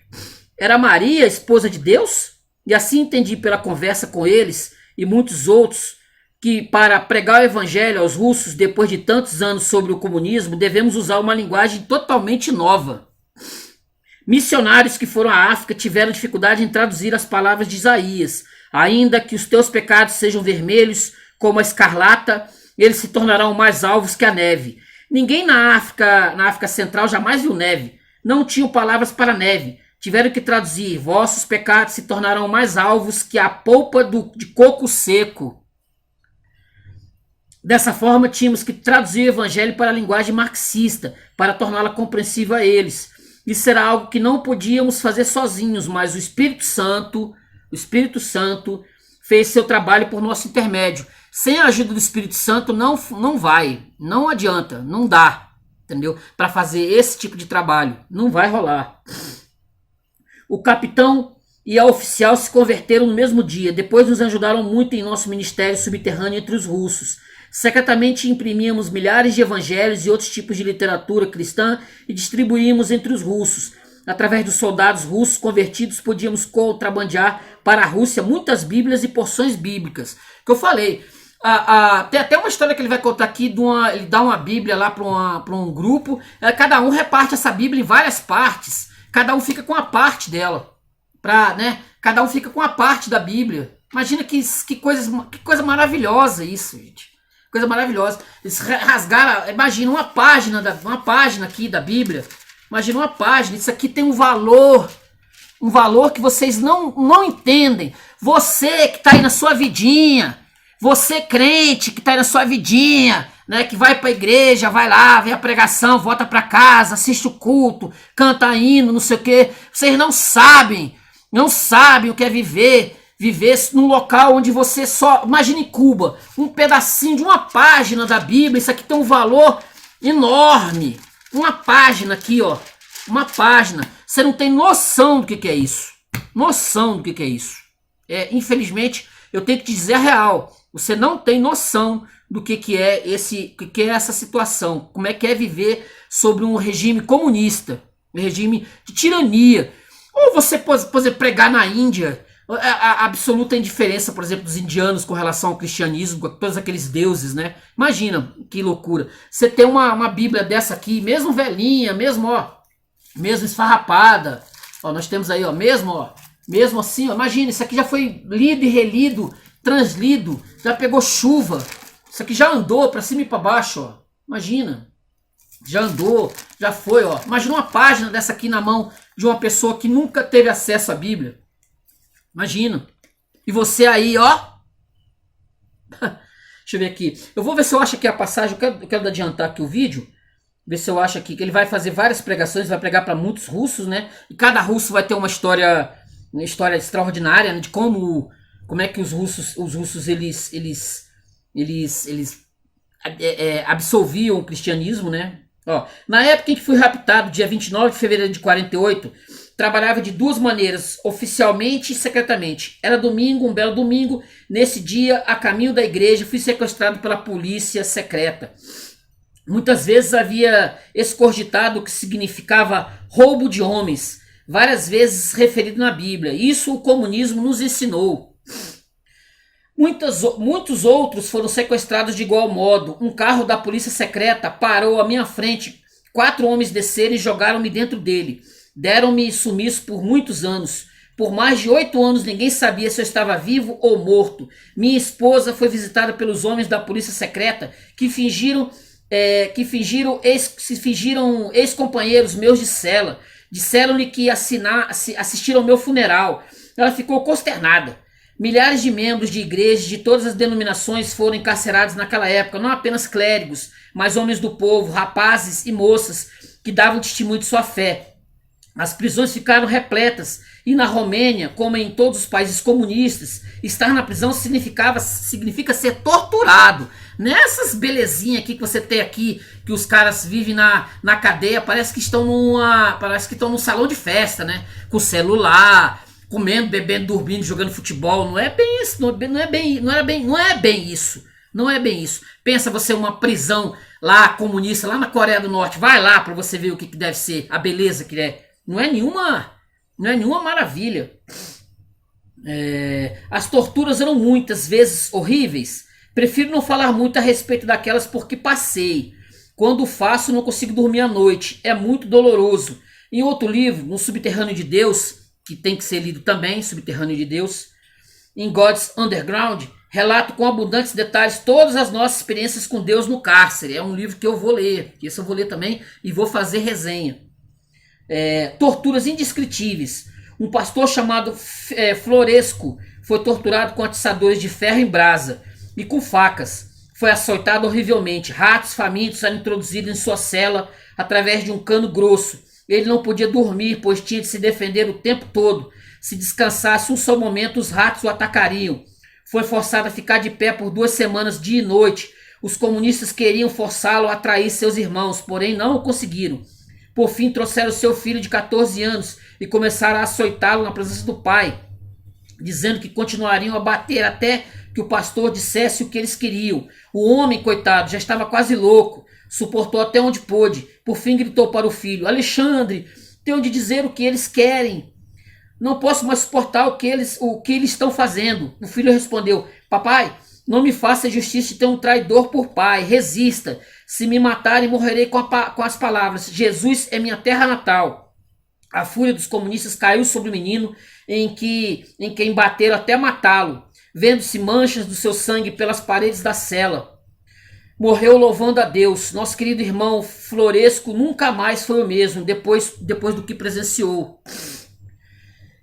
Era Maria, esposa de Deus? E assim entendi pela conversa com eles e muitos outros que para pregar o evangelho aos russos depois de tantos anos sobre o comunismo, devemos usar uma linguagem totalmente nova. Missionários que foram à África tiveram dificuldade em traduzir as palavras de Isaías. Ainda que os teus pecados sejam vermelhos como a escarlata, eles se tornarão mais alvos que a neve. Ninguém na África Central jamais viu neve. Não tinham palavras para neve. Tiveram que traduzir: vossos pecados se tornarão mais alvos que a polpa de coco seco. Dessa forma, tínhamos que traduzir o evangelho para a linguagem marxista, para torná-la compreensível a eles. Isso era algo que não podíamos fazer sozinhos, mas o Espírito Santo fez seu trabalho por nosso intermédio. Sem a ajuda do Espírito Santo não vai, não adianta, não dá, entendeu? Para fazer esse tipo de trabalho, não vai rolar. O capitão e a oficial se converteram no mesmo dia. Depois nos ajudaram muito em nosso ministério subterrâneo entre os russos. Secretamente imprimíamos milhares de evangelhos e outros tipos de literatura cristã e distribuímos entre os russos. Através dos soldados russos convertidos, podíamos contrabandear para a Rússia muitas bíblias e porções bíblicas. Que eu falei, tem até uma história que ele vai contar aqui, ele dá uma bíblia lá para um grupo, cada um reparte essa bíblia em várias partes. Cada um fica com a parte dela. Né? Cada um fica com a parte da Bíblia. Imagina que coisa maravilhosa isso, gente. Coisa maravilhosa. Eles rasgaram, imagina uma página aqui da Bíblia. Imagina uma página. Isso aqui tem um valor que vocês não entendem. Você que está aí na sua vidinha, você crente que está aí na sua vidinha, né, que vai para a igreja, vai lá, vê a pregação, volta para casa, assiste o culto, canta hino, não sei o quê. Vocês não sabem o que é viver num local onde você só... Imagina em Cuba, um pedacinho de uma página da Bíblia, isso aqui tem um valor enorme. Uma página aqui, ó. Uma página. Você não tem noção do que é isso. Noção do que é isso. Infelizmente, eu tenho que te dizer a real. Você não tem noção do que é essa situação. Como é que é viver sobre um regime comunista. Um regime de tirania. Ou você, por exemplo, pregar na Índia... A absoluta indiferença, por exemplo, dos indianos com relação ao cristianismo, com todos aqueles deuses, né? Imagina que loucura. Você tem uma Bíblia dessa aqui, mesmo velhinha, mesmo esfarrapada. Ó, nós temos aí, ó, mesmo assim, ó. Imagina, isso aqui já foi lido e relido, translido, já pegou chuva. Isso aqui já andou para cima e para baixo, ó. Imagina. Já andou, já foi, ó. Imagina uma página dessa aqui na mão de uma pessoa que nunca teve acesso à Bíblia. Imagina. E você aí, ó. Deixa eu ver aqui. Eu vou ver se eu acho aqui a passagem. Eu quero adiantar aqui o vídeo. Ver se eu acho aqui que ele vai fazer várias pregações. Vai pregar para muitos russos, né? E cada russo vai ter uma história extraordinária, né? De como é que os russos eles absolviam o cristianismo, né? Ó, na época em que fui raptado, dia 29 de fevereiro de 48, trabalhava de duas maneiras, oficialmente e secretamente. Era domingo, um belo domingo. Nesse dia, a caminho da igreja, fui sequestrado pela polícia secreta. Muitas vezes havia escogitado o que significava roubo de homens, várias vezes referido na Bíblia. Isso o comunismo nos ensinou. Muitos outros foram sequestrados de igual modo. Um carro da polícia secreta parou à minha frente. 4 homens desceram e jogaram-me dentro dele. Deram-me sumiço por muitos anos. Por mais de 8 anos ninguém sabia se eu estava vivo ou morto. Minha esposa foi visitada pelos homens da polícia secreta que fingiram ex-companheiros meus de cela. Disseram-lhe que assistiram ao meu funeral. Ela ficou consternada. Milhares de membros de igrejas de todas as denominações foram encarcerados naquela época, não apenas clérigos, mas homens do povo, rapazes e moças que davam testemunho de sua fé. As prisões ficaram repletas e na Romênia, como em todos os países comunistas, estar na prisão significa ser torturado. Nessas belezinhas aqui que você tem aqui, que os caras vivem na cadeia, parece que estão num salão de festa, né? Com celular, comendo, bebendo, dormindo, jogando futebol. Não é bem isso, não é bem isso. Não é bem isso. Pensa você uma prisão lá comunista, lá na Coreia do Norte. Vai lá para você ver o que deve ser, a beleza que é. Não é nenhuma maravilha. As torturas eram muitas vezes horríveis. Prefiro não falar muito a respeito daquelas porque passei. Quando faço, não consigo dormir à noite. É muito doloroso. Em outro livro, no Subterrâneo de Deus, que tem que ser lido também, Subterrâneo de Deus, em God's Underground, relato com abundantes detalhes todas as nossas experiências com Deus no cárcere. É um livro que eu vou ler. Esse eu vou ler também e vou fazer resenha. Torturas indescritíveis. Um pastor chamado Floresco foi torturado com atiçadores de ferro em brasa e com facas. Foi açoitado horrivelmente. Ratos famintos eram introduzidos em sua cela através de um cano grosso. Ele não podia dormir, pois tinha de se defender o tempo todo. Se descansasse um só momento, os ratos o atacariam. Foi forçado a ficar de pé por 2 semanas, dia e noite. Os comunistas queriam forçá-lo a trair seus irmãos, porém não o conseguiram. Por fim, trouxeram seu filho de 14 anos e começaram a açoitá-lo na presença do pai, dizendo que continuariam a bater até que o pastor dissesse o que eles queriam. O homem, coitado, já estava quase louco. Suportou até onde pôde. Por fim gritou para o filho: Alexandre, tenho de dizer o que eles querem. Não posso mais suportar o que eles estão fazendo. O filho respondeu: Papai, não me faça justiça de ter um traidor por pai. Resista. Se me matarem, morrerei com as palavras: Jesus é minha terra natal. A fúria dos comunistas caiu sobre o menino, em quem bateram até matá-lo, vendo-se manchas do seu sangue pelas paredes da cela. Morreu louvando a Deus. Nosso querido irmão Floresco nunca mais foi o mesmo depois do que presenciou.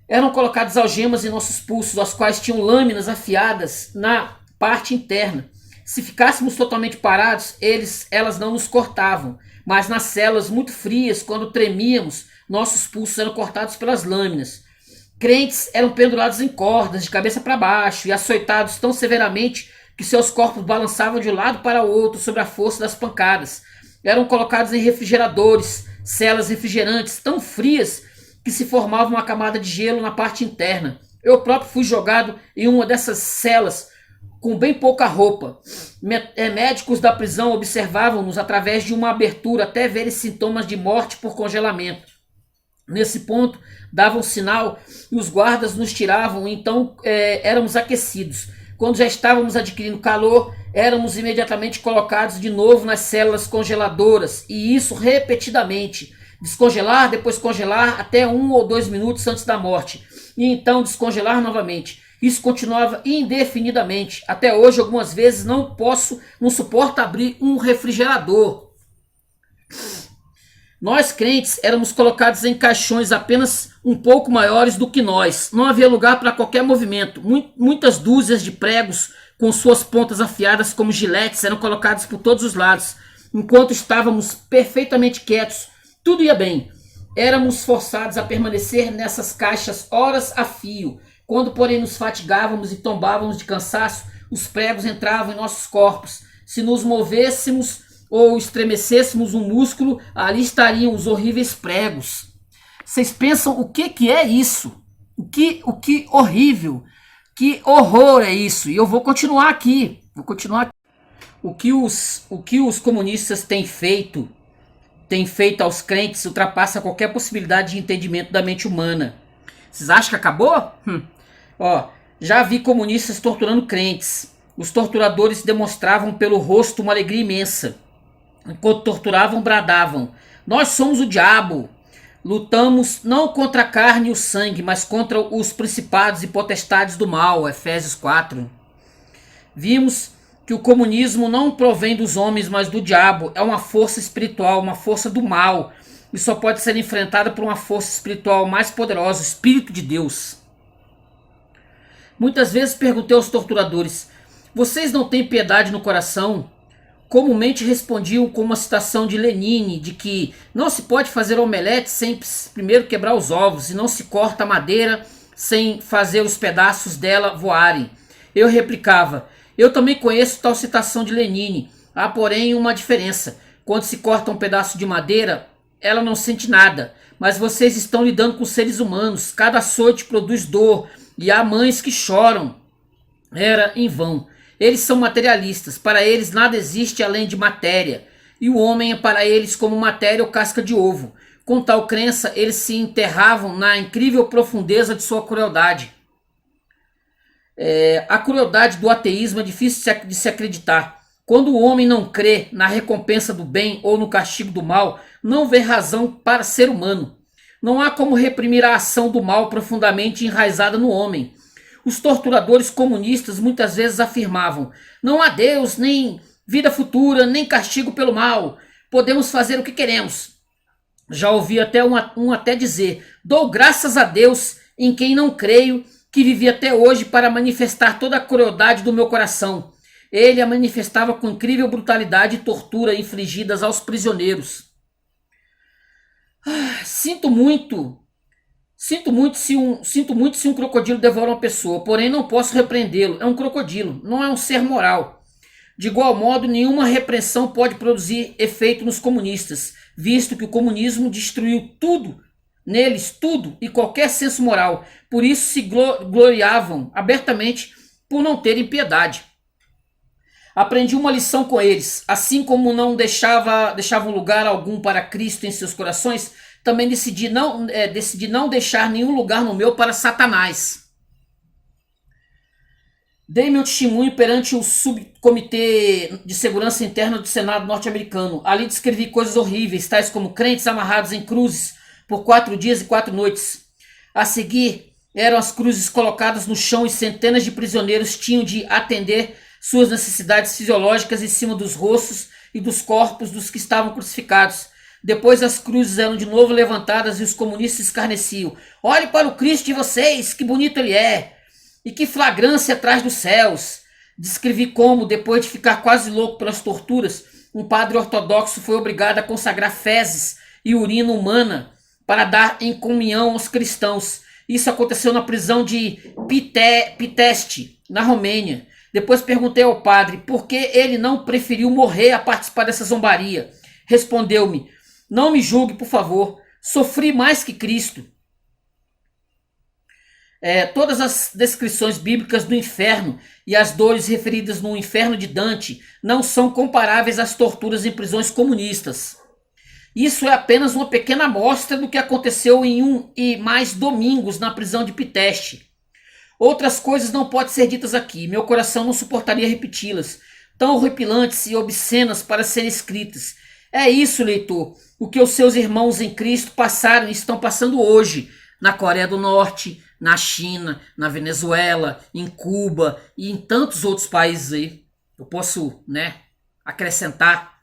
Eram colocadas algemas em nossos pulsos, as quais tinham lâminas afiadas na parte interna. Se ficássemos totalmente parados, elas não nos cortavam, mas nas celas muito frias, quando tremíamos, nossos pulsos eram cortados pelas lâminas. Crentes eram pendurados em cordas, de cabeça para baixo, e açoitados tão severamente que seus corpos balançavam de um lado para o outro sob a força das pancadas. Eram colocados em refrigeradores, celas refrigerantes tão frias que se formava uma camada de gelo na parte interna. Eu próprio fui jogado em uma dessas celas com bem pouca roupa. Médicos da prisão observavam-nos através de uma abertura até verem sintomas de morte por congelamento. Nesse ponto, davam sinal e os guardas nos tiravam, então éramos aquecidos. Quando já estávamos adquirindo calor, éramos imediatamente colocados de novo nas células congeladoras, e isso repetidamente. Descongelar, depois congelar, até 1 ou 2 minutos antes da morte, e então descongelar novamente. Isso continuava indefinidamente. Até hoje, algumas vezes, não suporto abrir um refrigerador. Nós, crentes, éramos colocados em caixões apenas um pouco maiores do que nós. Não havia lugar para qualquer movimento. Muitas dúzias de pregos com suas pontas afiadas como giletes eram colocados por todos os lados. Enquanto estávamos perfeitamente quietos, tudo ia bem. Éramos forçados a permanecer nessas caixas horas a fio. Quando, porém, nos fatigávamos e tombávamos de cansaço, os pregos entravam em nossos corpos. Se nos movêssemos ou estremecêssemos um músculo, ali estariam os horríveis pregos. Vocês pensam o que é isso? O que horrível, que horror é isso? E eu vou continuar aqui. O que os comunistas têm feito aos crentes ultrapassa qualquer possibilidade de entendimento da mente humana. Vocês acham que acabou? Já vi comunistas torturando crentes. Os torturadores demonstravam pelo rosto uma alegria imensa. Enquanto torturavam, bradavam: nós somos o diabo. Lutamos não contra a carne e o sangue, mas contra os principados e potestades do mal. Efésios 4. Vimos que o comunismo não provém dos homens, mas do diabo. É uma força espiritual, uma força do mal, e só pode ser enfrentada por uma força espiritual mais poderosa, o Espírito de Deus. Muitas vezes perguntei aos torturadores: vocês não têm piedade no coração? Comumente respondiam com uma citação de Lenin, de que não se pode fazer omelete sem primeiro quebrar os ovos, e não se corta a madeira sem fazer os pedaços dela voarem. Eu replicava: eu também conheço tal citação de Lenin. Há, porém, uma diferença. Quando se corta um pedaço de madeira, ela não sente nada. Mas vocês estão lidando com seres humanos. Cada açoite produz dor, e há mães que choram. Era em vão. Eles são materialistas. Para eles nada existe além de matéria. E o homem é para eles como matéria ou casca de ovo. Com tal crença, eles se enterravam na incrível profundeza de sua crueldade. A crueldade do ateísmo é difícil de se acreditar. Quando o homem não crê na recompensa do bem ou no castigo do mal, não vê razão para ser humano. Não há como reprimir a ação do mal profundamente enraizada no homem. Os torturadores comunistas muitas vezes afirmavam: não há Deus, nem vida futura, nem castigo pelo mal. Podemos fazer o que queremos. Já ouvi até um até dizer: dou graças a Deus, em quem não creio, que vivi até hoje para manifestar toda a crueldade do meu coração. Ele a manifestava com incrível brutalidade e tortura infligidas aos prisioneiros. Sinto muito se um crocodilo devora uma pessoa, porém não posso repreendê-lo. É um crocodilo, não é um ser moral. De igual modo, nenhuma repreensão pode produzir efeito nos comunistas, visto que o comunismo destruiu tudo, neles tudo e qualquer senso moral. Por isso se gloriavam abertamente por não terem piedade. Aprendi uma lição com eles. Assim como não deixavam lugar algum para Cristo em seus corações, também decidi não deixar nenhum lugar no meu para Satanás. Dei meu testemunho perante o Subcomitê de Segurança Interna do Senado norte-americano. Ali descrevi coisas horríveis, tais como crentes amarrados em cruzes por 4 dias e 4 noites. A seguir, eram as cruzes colocadas no chão e centenas de prisioneiros tinham de atender suas necessidades fisiológicas em cima dos rostos e dos corpos dos que estavam crucificados. Depois as cruzes eram de novo levantadas e os comunistas escarneciam. Olhe para o Cristo de vocês, que bonito ele é! E que flagrância atrás dos céus! Descrevi como, depois de ficar quase louco pelas torturas, um padre ortodoxo foi obrigado a consagrar fezes e urina humana para dar em comunhão aos cristãos. Isso aconteceu na prisão de Pitești, na Romênia. Depois perguntei ao padre por que ele não preferiu morrer a participar dessa zombaria. Respondeu-me: não me julgue, por favor. Sofri mais que Cristo. Todas as descrições bíblicas do inferno e as dores referidas no inferno de Dante não são comparáveis às torturas em prisões comunistas. Isso é apenas uma pequena amostra do que aconteceu em um e mais domingos na prisão de Pitești. Outras coisas não podem ser ditas aqui, meu coração não suportaria repeti-las, tão horripilantes e obscenas para serem escritas. É isso, leitor, o que os seus irmãos em Cristo passaram e estão passando hoje, na Coreia do Norte, na China, na Venezuela, em Cuba e em tantos outros países aí. Eu posso, acrescentar.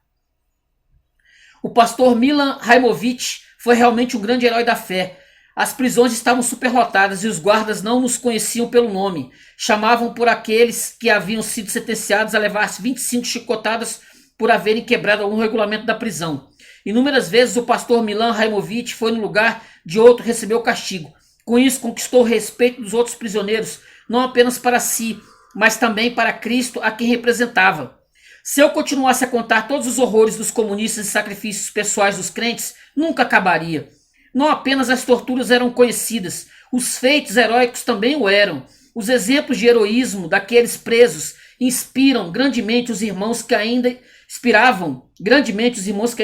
O pastor Milan Raimovich foi realmente um grande herói da fé. As prisões estavam superlotadas e os guardas não nos conheciam pelo nome. Chamavam por aqueles que haviam sido sentenciados a levar 25 chicotadas por haverem quebrado algum regulamento da prisão. Inúmeras vezes o pastor Milan Raimovich foi no lugar de outro e recebeu castigo. Com isso conquistou o respeito dos outros prisioneiros, não apenas para si, mas também para Cristo a quem representava. Se eu continuasse a contar todos os horrores dos comunistas e sacrifícios pessoais dos crentes, nunca acabaria. Não apenas as torturas eram conhecidas, os feitos heróicos também o eram. Os exemplos de heroísmo daqueles presos inspiravam grandemente os irmãos que ainda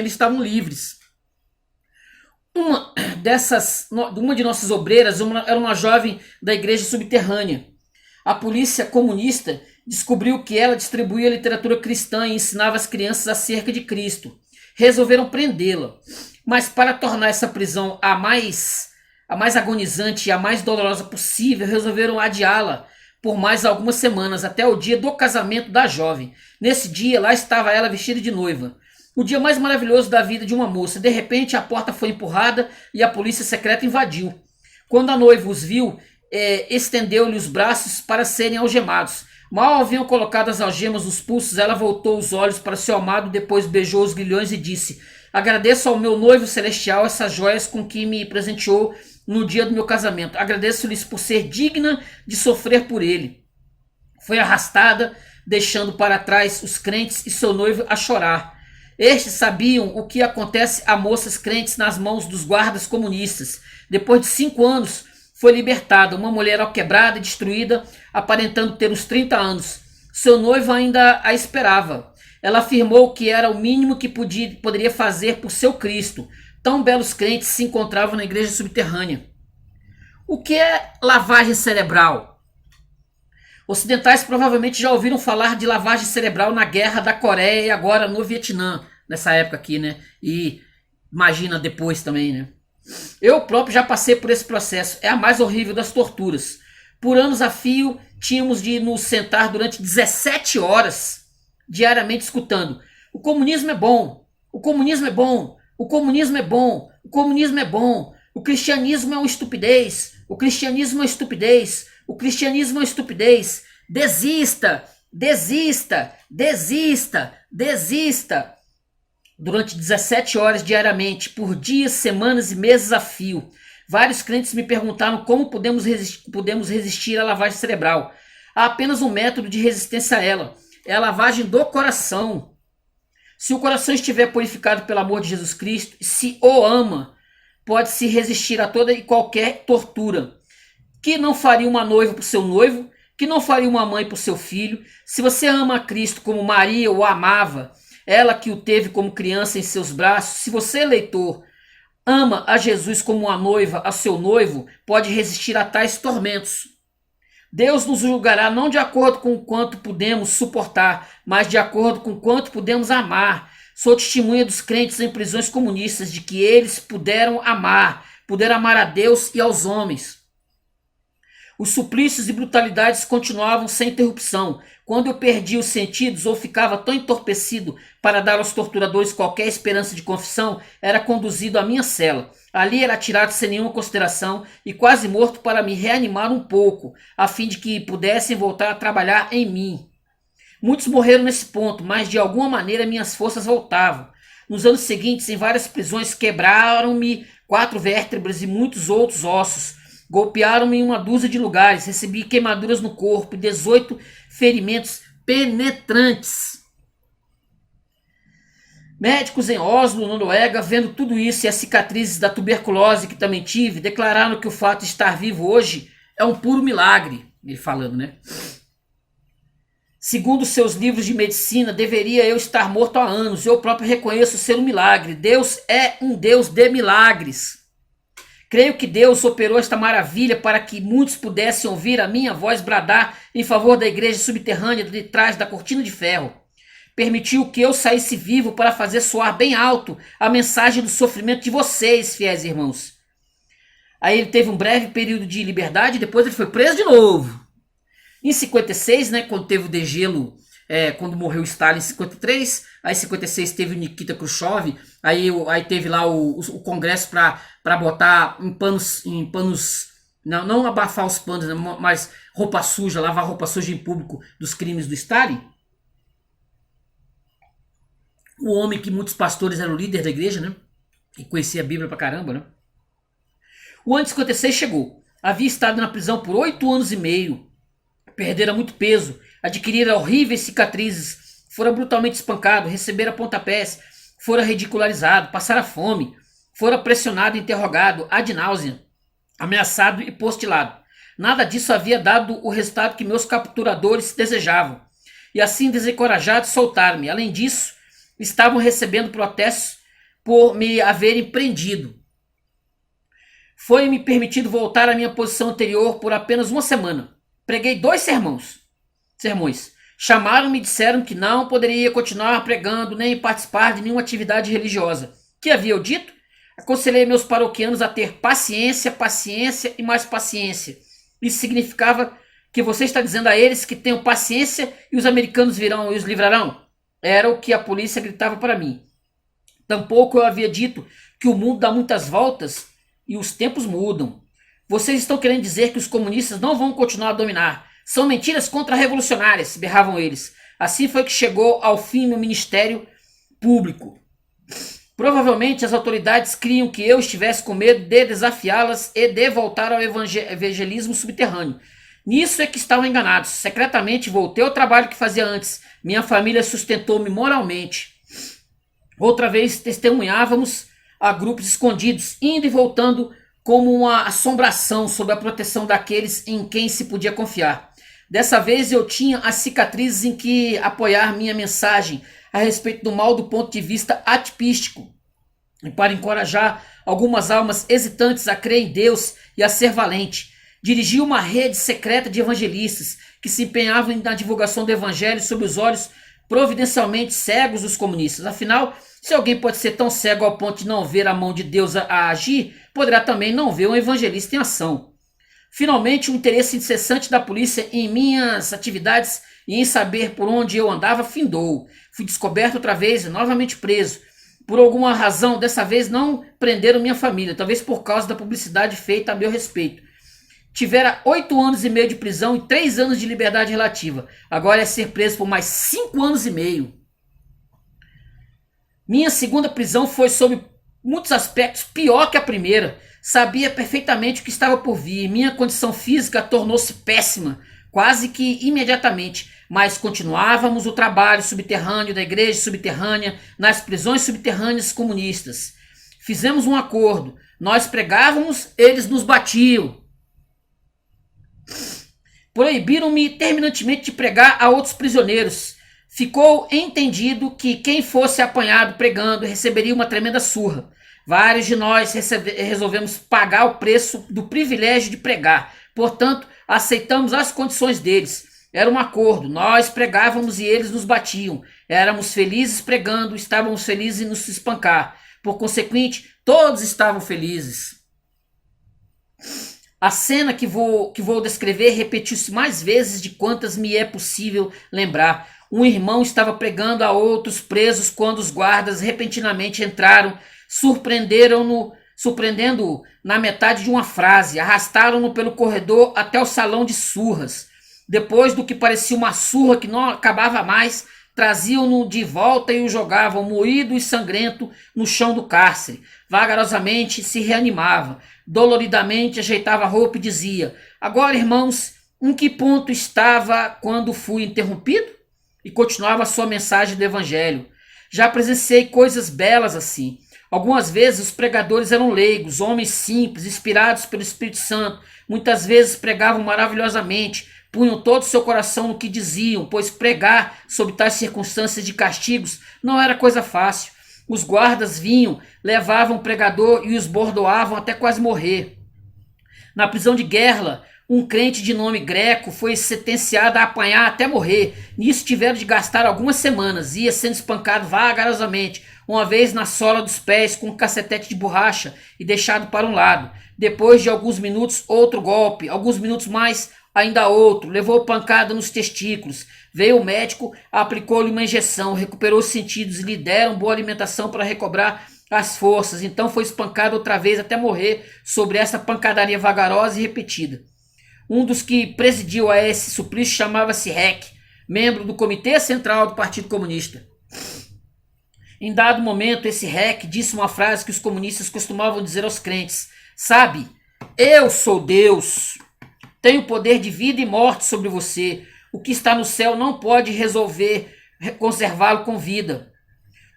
estavam livres. Uma de nossas obreiras era uma jovem da igreja subterrânea. A polícia comunista descobriu que ela distribuía literatura cristã e ensinava as crianças acerca de Cristo. Resolveram prendê-la. Mas para tornar essa prisão a mais agonizante e a mais dolorosa possível, resolveram adiá-la por mais algumas semanas, até o dia do casamento da jovem. Nesse dia, lá estava ela vestida de noiva. O dia mais maravilhoso da vida de uma moça. De repente, a porta foi empurrada e a polícia secreta invadiu. Quando a noiva os viu, estendeu-lhe os braços para serem algemados. Mal haviam colocado as algemas nos pulsos, ela voltou os olhos para seu amado, depois beijou os grilhões e disse: agradeço ao meu noivo celestial essas joias com que me presenteou no dia do meu casamento. Agradeço-lhes por ser digna de sofrer por ele. Foi arrastada, deixando para trás os crentes e seu noivo a chorar. Estes sabiam o que acontece a moças crentes nas mãos dos guardas comunistas. Depois de 5 anos, foi libertada, uma mulher alquebrada e destruída, aparentando ter uns 30 anos. Seu noivo ainda a esperava. Ela afirmou que era o mínimo que poderia fazer por seu Cristo. Tão belos crentes se encontravam na igreja subterrânea. O que é lavagem cerebral? Ocidentais provavelmente já ouviram falar de lavagem cerebral na guerra da Coreia e agora no Vietnã, nessa época aqui, E imagina depois também, Eu próprio já passei por esse processo. É a mais horrível das torturas. Por anos a fio, tínhamos de nos sentar durante 17 horas diariamente escutando: o comunismo é bom, o comunismo é bom, o comunismo é bom, o comunismo é bom, o cristianismo é uma estupidez, o cristianismo é uma estupidez, o cristianismo é uma estupidez, desista, desista, desista, desista. Durante 17 horas diariamente, por dias, semanas e meses a fio. Vários crentes me perguntaram como podemos resistir à lavagem cerebral. Há apenas um método de resistência a ela. É a lavagem do coração. Se o coração estiver purificado pelo amor de Jesus Cristo, se o ama, pode-se resistir a toda e qualquer tortura. Que não faria uma noiva para o seu noivo, que não faria uma mãe para o seu filho. Se você ama a Cristo como Maria o amava, ela que o teve como criança em seus braços, se você, leitor, ama a Jesus como uma noiva a seu noivo, pode resistir a tais tormentos. Deus nos julgará não de acordo com o quanto podemos suportar, mas de acordo com o quanto podemos amar. Sou testemunha dos crentes em prisões comunistas de que eles puderam amar, poder amar a Deus e aos homens. Os suplícios e brutalidades continuavam sem interrupção. Quando eu perdia os sentidos ou ficava tão entorpecido para dar aos torturadores qualquer esperança de confissão, era conduzido à minha cela. Ali era atirado sem nenhuma consideração e quase morto para me reanimar um pouco, a fim de que pudessem voltar a trabalhar em mim. Muitos morreram nesse ponto, mas de alguma maneira minhas forças voltavam. Nos anos seguintes, em várias prisões, quebraram-me 4 vértebras e muitos outros ossos. Golpearam-me em uma dúzia de lugares, recebi queimaduras no corpo e 18 ferimentos penetrantes. Médicos em Oslo, Noruega, vendo tudo isso e as cicatrizes da tuberculose que também tive, declararam que o fato de estar vivo hoje é um puro milagre. Ele falando, né? Segundo seus livros de medicina, deveria eu estar morto há anos. Eu próprio reconheço ser um milagre. Deus é um Deus de milagres. Creio que Deus operou esta maravilha para que muitos pudessem ouvir a minha voz bradar em favor da igreja subterrânea de trás da cortina de ferro. Permitiu que eu saísse vivo para fazer soar bem alto a mensagem do sofrimento de vocês, fiéis irmãos. Aí ele teve um breve período de liberdade e depois ele foi preso de novo. Em 56, né, quando teve o degelo, quando morreu Stalin em 53, aí em 56 teve o Nikita Khrushchev, aí teve lá o congresso para botar em panos, não abafar os panos, né, mas roupa suja, lavar roupa suja em público dos crimes do Stalin. O homem que muitos pastores eram líder da igreja, né, e conhecia a Bíblia pra caramba, né. O ano de 56 chegou, havia estado na prisão por 8 anos e meio, perdera muito peso, adquirira horríveis cicatrizes, fora brutalmente espancado, recebera pontapés, fora ridicularizado, passara fome, fora pressionado e interrogado, ad náusea, ameaçado e postilado. Nada disso havia dado o resultado que meus capturadores desejavam, e assim desencorajados soltaram-me. Além disso, estavam recebendo protestos por me haverem prendido. Foi-me permitido voltar à minha posição anterior por apenas uma semana. Preguei 2 sermões. Chamaram-me e disseram que não poderia continuar pregando nem participar de nenhuma atividade religiosa. Que havia eu dito? Aconselhei meus paroquianos a ter paciência, paciência e mais paciência. Isso significava que você está dizendo a eles que tenham paciência e os americanos virão e os livrarão? Era o que a polícia gritava para mim. Tampouco eu havia dito que o mundo dá muitas voltas e os tempos mudam. Vocês estão querendo dizer que os comunistas não vão continuar a dominar. São mentiras contra-revolucionárias, berravam eles. Assim foi que chegou ao fim meu ministério público. Provavelmente as autoridades criam que eu estivesse com medo de desafiá-las e de voltar ao evangelismo subterrâneo. Nisso é que estavam enganados. Secretamente voltei ao trabalho que fazia antes. Minha família sustentou-me moralmente. Outra vez testemunhávamos a grupos escondidos, indo e voltando como uma assombração sob a proteção daqueles em quem se podia confiar. Dessa vez eu tinha as cicatrizes em que apoiar minha mensagem a respeito do mal do ponto de vista atipístico, e para encorajar algumas almas hesitantes a crer em Deus e a ser valente. Dirigi uma rede secreta de evangelistas que se empenhavam na divulgação do evangelho sob os olhos providencialmente cegos dos comunistas. Afinal, se alguém pode ser tão cego ao ponto de não ver a mão de Deus a agir, poderá também não ver um evangelista em ação. Finalmente, o interesse incessante da polícia em minhas atividades e em saber por onde eu andava findou. Fui descoberto outra vez e novamente preso. Por alguma razão, dessa vez não prenderam minha família, talvez por causa da publicidade feita a meu respeito. Tivera 8 anos e meio de prisão e 3 anos de liberdade relativa. Agora é ser preso por mais 5 anos e meio. Minha segunda prisão foi, sob muitos aspectos, pior que a primeira. Sabia perfeitamente o que estava por vir. Minha condição física tornou-se péssima, quase que imediatamente. Mas continuávamos o trabalho subterrâneo da igreja subterrânea, nas prisões subterrâneas comunistas. Fizemos um acordo. Nós pregávamos, eles nos batiam. Proibiram-me terminantemente de pregar a outros prisioneiros. Ficou entendido que quem fosse apanhado pregando receberia uma tremenda surra. Vários de nós resolvemos pagar o preço do privilégio de pregar. Portanto, aceitamos as condições deles. Era um acordo. Nós pregávamos e eles nos batiam. Éramos felizes pregando, estávamos felizes em nos espancar. Por consequente, todos estavam felizes. A cena que vou descrever repetiu-se mais vezes de quantas me é possível lembrar. Um irmão estava pregando a outros presos quando os guardas repentinamente entraram, surpreendendo-o na metade de uma frase, arrastaram-no pelo corredor até o salão de surras. Depois do que parecia uma surra que não acabava mais, traziam-no de volta e o jogavam, moído e sangrento, no chão do cárcere. Vagarosamente se reanimava, doloridamente ajeitava a roupa e dizia: agora, irmãos, em que ponto estava quando fui interrompido? E continuava a sua mensagem do evangelho. Já presenciei coisas belas assim. Algumas vezes os pregadores eram leigos, homens simples, inspirados pelo Espírito Santo. Muitas vezes pregavam maravilhosamente, punham todo o seu coração no que diziam, pois pregar sob tais circunstâncias de castigos não era coisa fácil. Os guardas vinham, levavam o pregador e os bordoavam até quase morrer. Na prisão de Gerla, um crente de nome Greco foi sentenciado a apanhar até morrer. Nisso tiveram de gastar algumas semanas. Ia sendo espancado vagarosamente, uma vez na sola dos pés com um cacetete de borracha e deixado para um lado. Depois de alguns minutos, outro golpe. Alguns minutos mais, ainda outro. Levou pancada nos testículos. Veio o médico, aplicou-lhe uma injeção, recuperou os sentidos e lhe deram boa alimentação para recobrar as forças. Então foi espancado outra vez até morrer sobre essa pancadaria vagarosa e repetida. Um dos que presidiu a esse suplício chamava-se Heck, membro do Comitê Central do Partido Comunista. Em dado momento, esse Heck disse uma frase que os comunistas costumavam dizer aos crentes: sabe, eu sou Deus, tenho poder de vida e morte sobre você. O que está no céu não pode resolver conservá-lo com vida.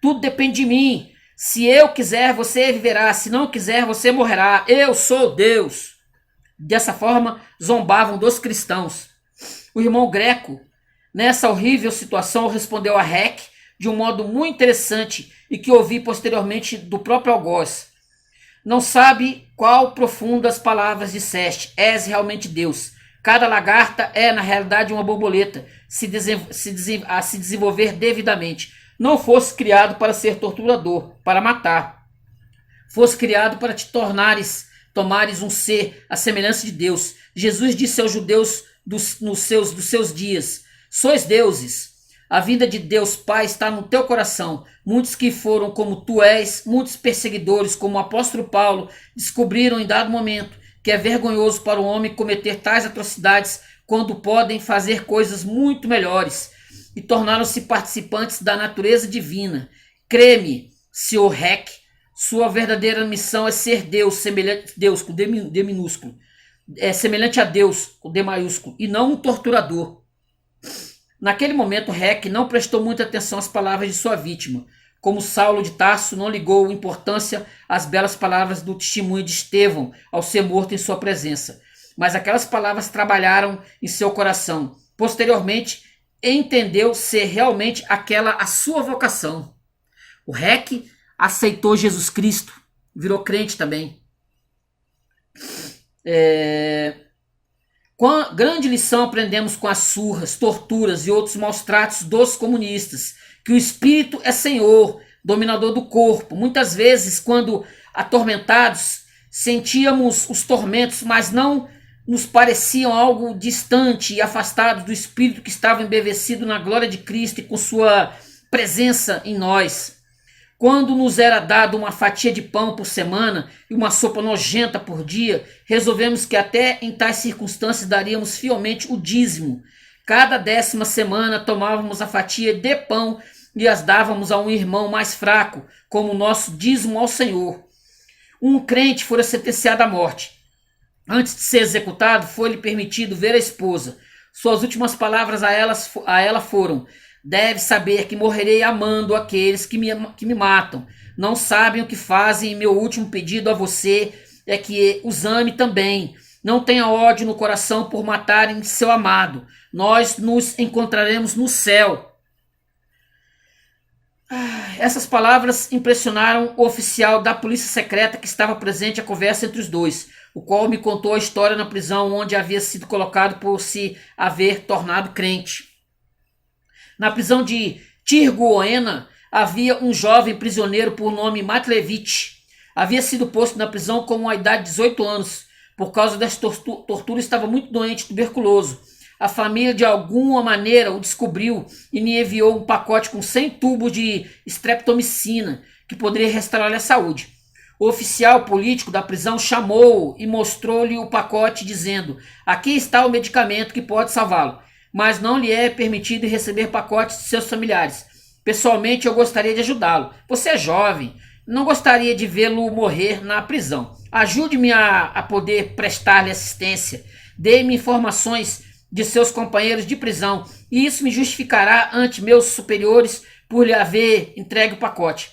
Tudo depende de mim. Se eu quiser, você viverá. Se não quiser, você morrerá. Eu sou Deus. Dessa forma, zombavam dos cristãos. O irmão Greco, nessa horrível situação, respondeu a Heck de um modo muito interessante e que ouvi posteriormente do próprio algoz. Não sabe qual profundas palavras disseste. És realmente Deus. Cada lagarta é, na realidade, uma borboleta a se desenvolver devidamente. Não fosse criado para ser torturador, para matar. Fosse criado para te tomares um ser à semelhança de Deus. Jesus disse aos judeus dos seus dias: sois deuses. A vinda de Deus Pai está no teu coração. Muitos que foram como tu és, muitos perseguidores, como o apóstolo Paulo, descobriram em dado momento que é vergonhoso para o homem cometer tais atrocidades quando podem fazer coisas muito melhores, e tornaram-se participantes da natureza divina. Crê-me, Sr. Heck, sua verdadeira missão é ser Deus, semelhante a Deus, com D minúsculo, semelhante a Deus, com D maiúsculo, e não um torturador. Naquele momento, Heck não prestou muita atenção às palavras de sua vítima. Como Saulo de Tarso não ligou importância às belas palavras do testemunho de Estevão ao ser morto em sua presença. Mas aquelas palavras trabalharam em seu coração. Posteriormente, entendeu ser realmente aquela a sua vocação. O Heck aceitou Jesus Cristo, virou crente também. Grande lição aprendemos com as surras, torturas e outros maus tratos dos comunistas. Que o espírito é senhor, dominador do corpo. Muitas vezes, quando atormentados, sentíamos os tormentos, mas não nos pareciam algo distante e afastado do espírito que estava embevecido na glória de Cristo e com sua presença em nós. Quando nos era dado uma fatia de pão por semana e uma sopa nojenta por dia, resolvemos que até em tais circunstâncias daríamos fielmente o dízimo. Cada 10ª semana tomávamos a fatia de pão e as dávamos a um irmão mais fraco, como nosso dízimo ao Senhor. Um crente fora sentenciado à morte. Antes de ser executado, foi-lhe permitido ver a esposa. Suas últimas palavras a ela foram: deve saber que morrerei amando aqueles que me matam. Não sabem o que fazem, e meu último pedido a você é que os ame também. Não tenha ódio no coração por matarem seu amado. Nós nos encontraremos no céu. Essas palavras impressionaram o oficial da polícia secreta que estava presente à conversa entre os dois, o qual me contou a história na prisão onde havia sido colocado por se haver tornado crente. Na prisão de Tirgoena havia um jovem prisioneiro por nome Matlevich. Havia sido posto na prisão com a idade de 18 anos. Por causa das torturas estava muito doente, tuberculoso. A família de alguma maneira o descobriu e me enviou um pacote com 100 tubos de streptomicina que poderia restaurar-lhe a saúde. O oficial político da prisão chamou-o e mostrou-lhe o pacote dizendo: aqui está o medicamento que pode salvá-lo, mas não lhe é permitido receber pacotes de seus familiares. Pessoalmente eu gostaria de ajudá-lo. Você é jovem, não gostaria de vê-lo morrer na prisão. Ajude-me a poder prestar-lhe assistência. Dê-me informações de seus companheiros de prisão, e isso me justificará ante meus superiores por lhe haver entregue o pacote.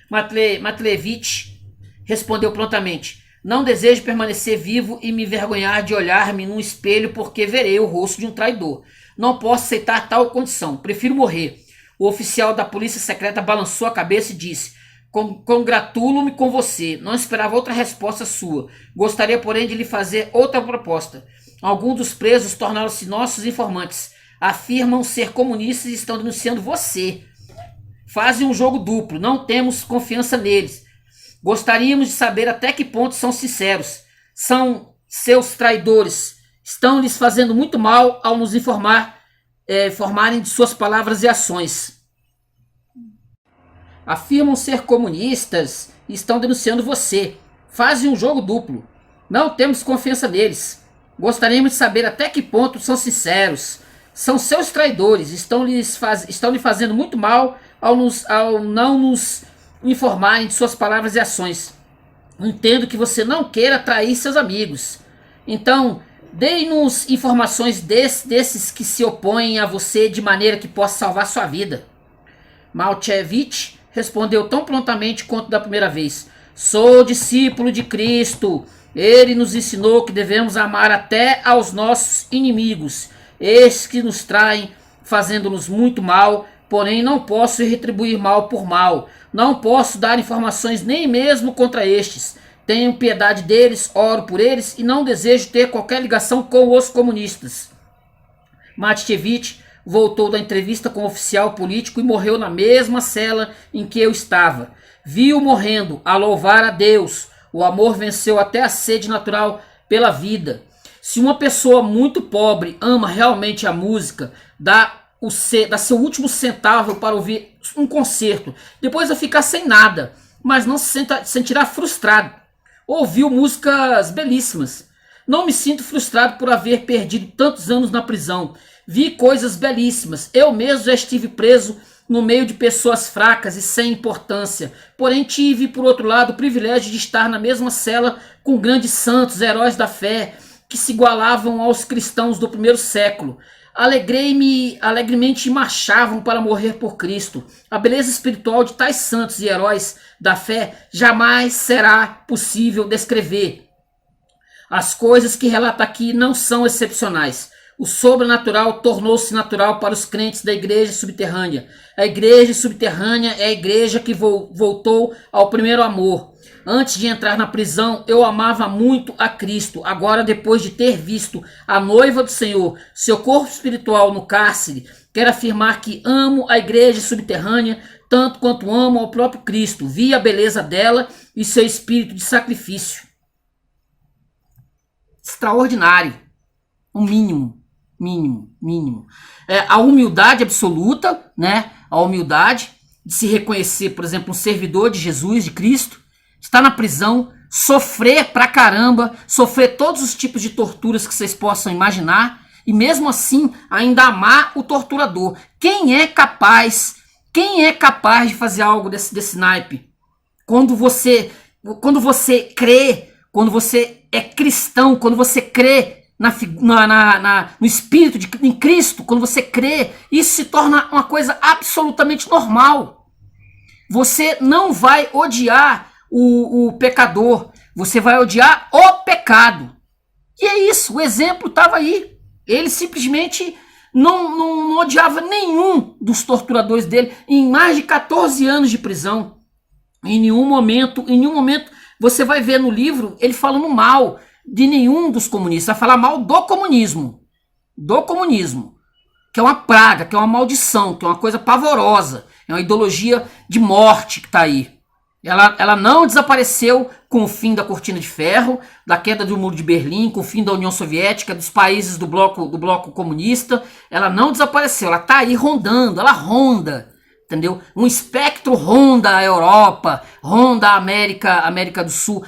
Matlevich respondeu prontamente: não desejo permanecer vivo e me envergonhar de olhar-me num espelho porque verei o rosto de um traidor. Não posso aceitar tal condição, prefiro morrer. O oficial da polícia secreta balançou a cabeça e disse: congratulo-me com você, não esperava outra resposta sua. Gostaria, porém, de lhe fazer outra proposta. Alguns dos presos tornaram-se nossos informantes. Afirmam ser comunistas e estão denunciando você. Fazem um jogo duplo, não temos confiança neles. Gostaríamos de saber até que ponto são sinceros. São seus traidores. Estão lhes fazendo muito mal ao nos informarem de suas palavras e ações. Afirmam ser comunistas e estão denunciando você. Fazem um jogo duplo. Não temos confiança neles. Gostaríamos de saber até que ponto são sinceros. São seus traidores. Estão lhe fazendo muito mal ao não nos informarem de suas palavras e ações. Entendo que você não queira trair seus amigos. Então, dê-nos informações desses que se opõem a você de maneira que possa salvar sua vida. Malchevich respondeu tão prontamente quanto da primeira vez: sou discípulo de Cristo. Ele nos ensinou que devemos amar até aos nossos inimigos, estes que nos traem, fazendo-nos muito mal, porém não posso retribuir mal por mal. Não posso dar informações nem mesmo contra estes. Tenho piedade deles, oro por eles e não desejo ter qualquer ligação com os comunistas. Matchevich voltou da entrevista com o oficial político e morreu na mesma cela em que eu estava. Vi-o morrendo, a louvar a Deus. O amor venceu até a sede natural pela vida. Se uma pessoa muito pobre ama realmente a música, dá seu último centavo para ouvir um concerto, depois vai ficar sem nada, mas não se sentirá frustrado. Ouviu músicas belíssimas. Não me sinto frustrado por haver perdido tantos anos na prisão. Vi coisas belíssimas. Eu mesmo já estive preso no meio de pessoas fracas e sem importância. Porém tive, por outro lado, o privilégio de estar na mesma cela com grandes santos, heróis da fé, que se igualavam aos cristãos do primeiro século. Alegremente marchavam para morrer por Cristo. A beleza espiritual de tais santos e heróis da fé jamais será possível descrever. As coisas que relata aqui não são excepcionais. O sobrenatural tornou-se natural para os crentes da igreja subterrânea. A igreja subterrânea é a igreja que voltou ao primeiro amor. Antes de entrar na prisão, eu amava muito a Cristo. Agora, depois de ter visto a noiva do Senhor, seu corpo espiritual no cárcere, quero afirmar que amo a igreja subterrânea tanto quanto amo ao próprio Cristo. Vi a beleza dela e seu espírito de sacrifício. Extraordinário. O mínimo. A humildade absoluta, né? A humildade de se reconhecer, por exemplo, um servidor de Jesus, de Cristo, estar na prisão, sofrer pra caramba, sofrer todos os tipos de torturas que vocês possam imaginar, e mesmo assim ainda amar o torturador. Quem é capaz de fazer algo desse naipe? Quando você crê, quando você é cristão, quando você crê no Espírito em Cristo, quando você crê, isso se torna uma coisa absolutamente normal. Você não vai odiar o pecador, você vai odiar o pecado. E é isso, o exemplo estava aí. Ele simplesmente não odiava nenhum dos torturadores dele em mais de 14 anos de prisão. Em nenhum momento você vai ver no livro ele falando mal de nenhum dos comunistas, vai falar mal do comunismo, que é uma praga, que é uma maldição, que é uma coisa pavorosa, é uma ideologia de morte que está aí. Ela não desapareceu com o fim da Cortina de Ferro, da queda do Muro de Berlim, com o fim da União Soviética, dos países do bloco comunista. Ela não desapareceu, ela está aí rondando, ela ronda, entendeu? Um espectro ronda a Europa, ronda a América do Sul,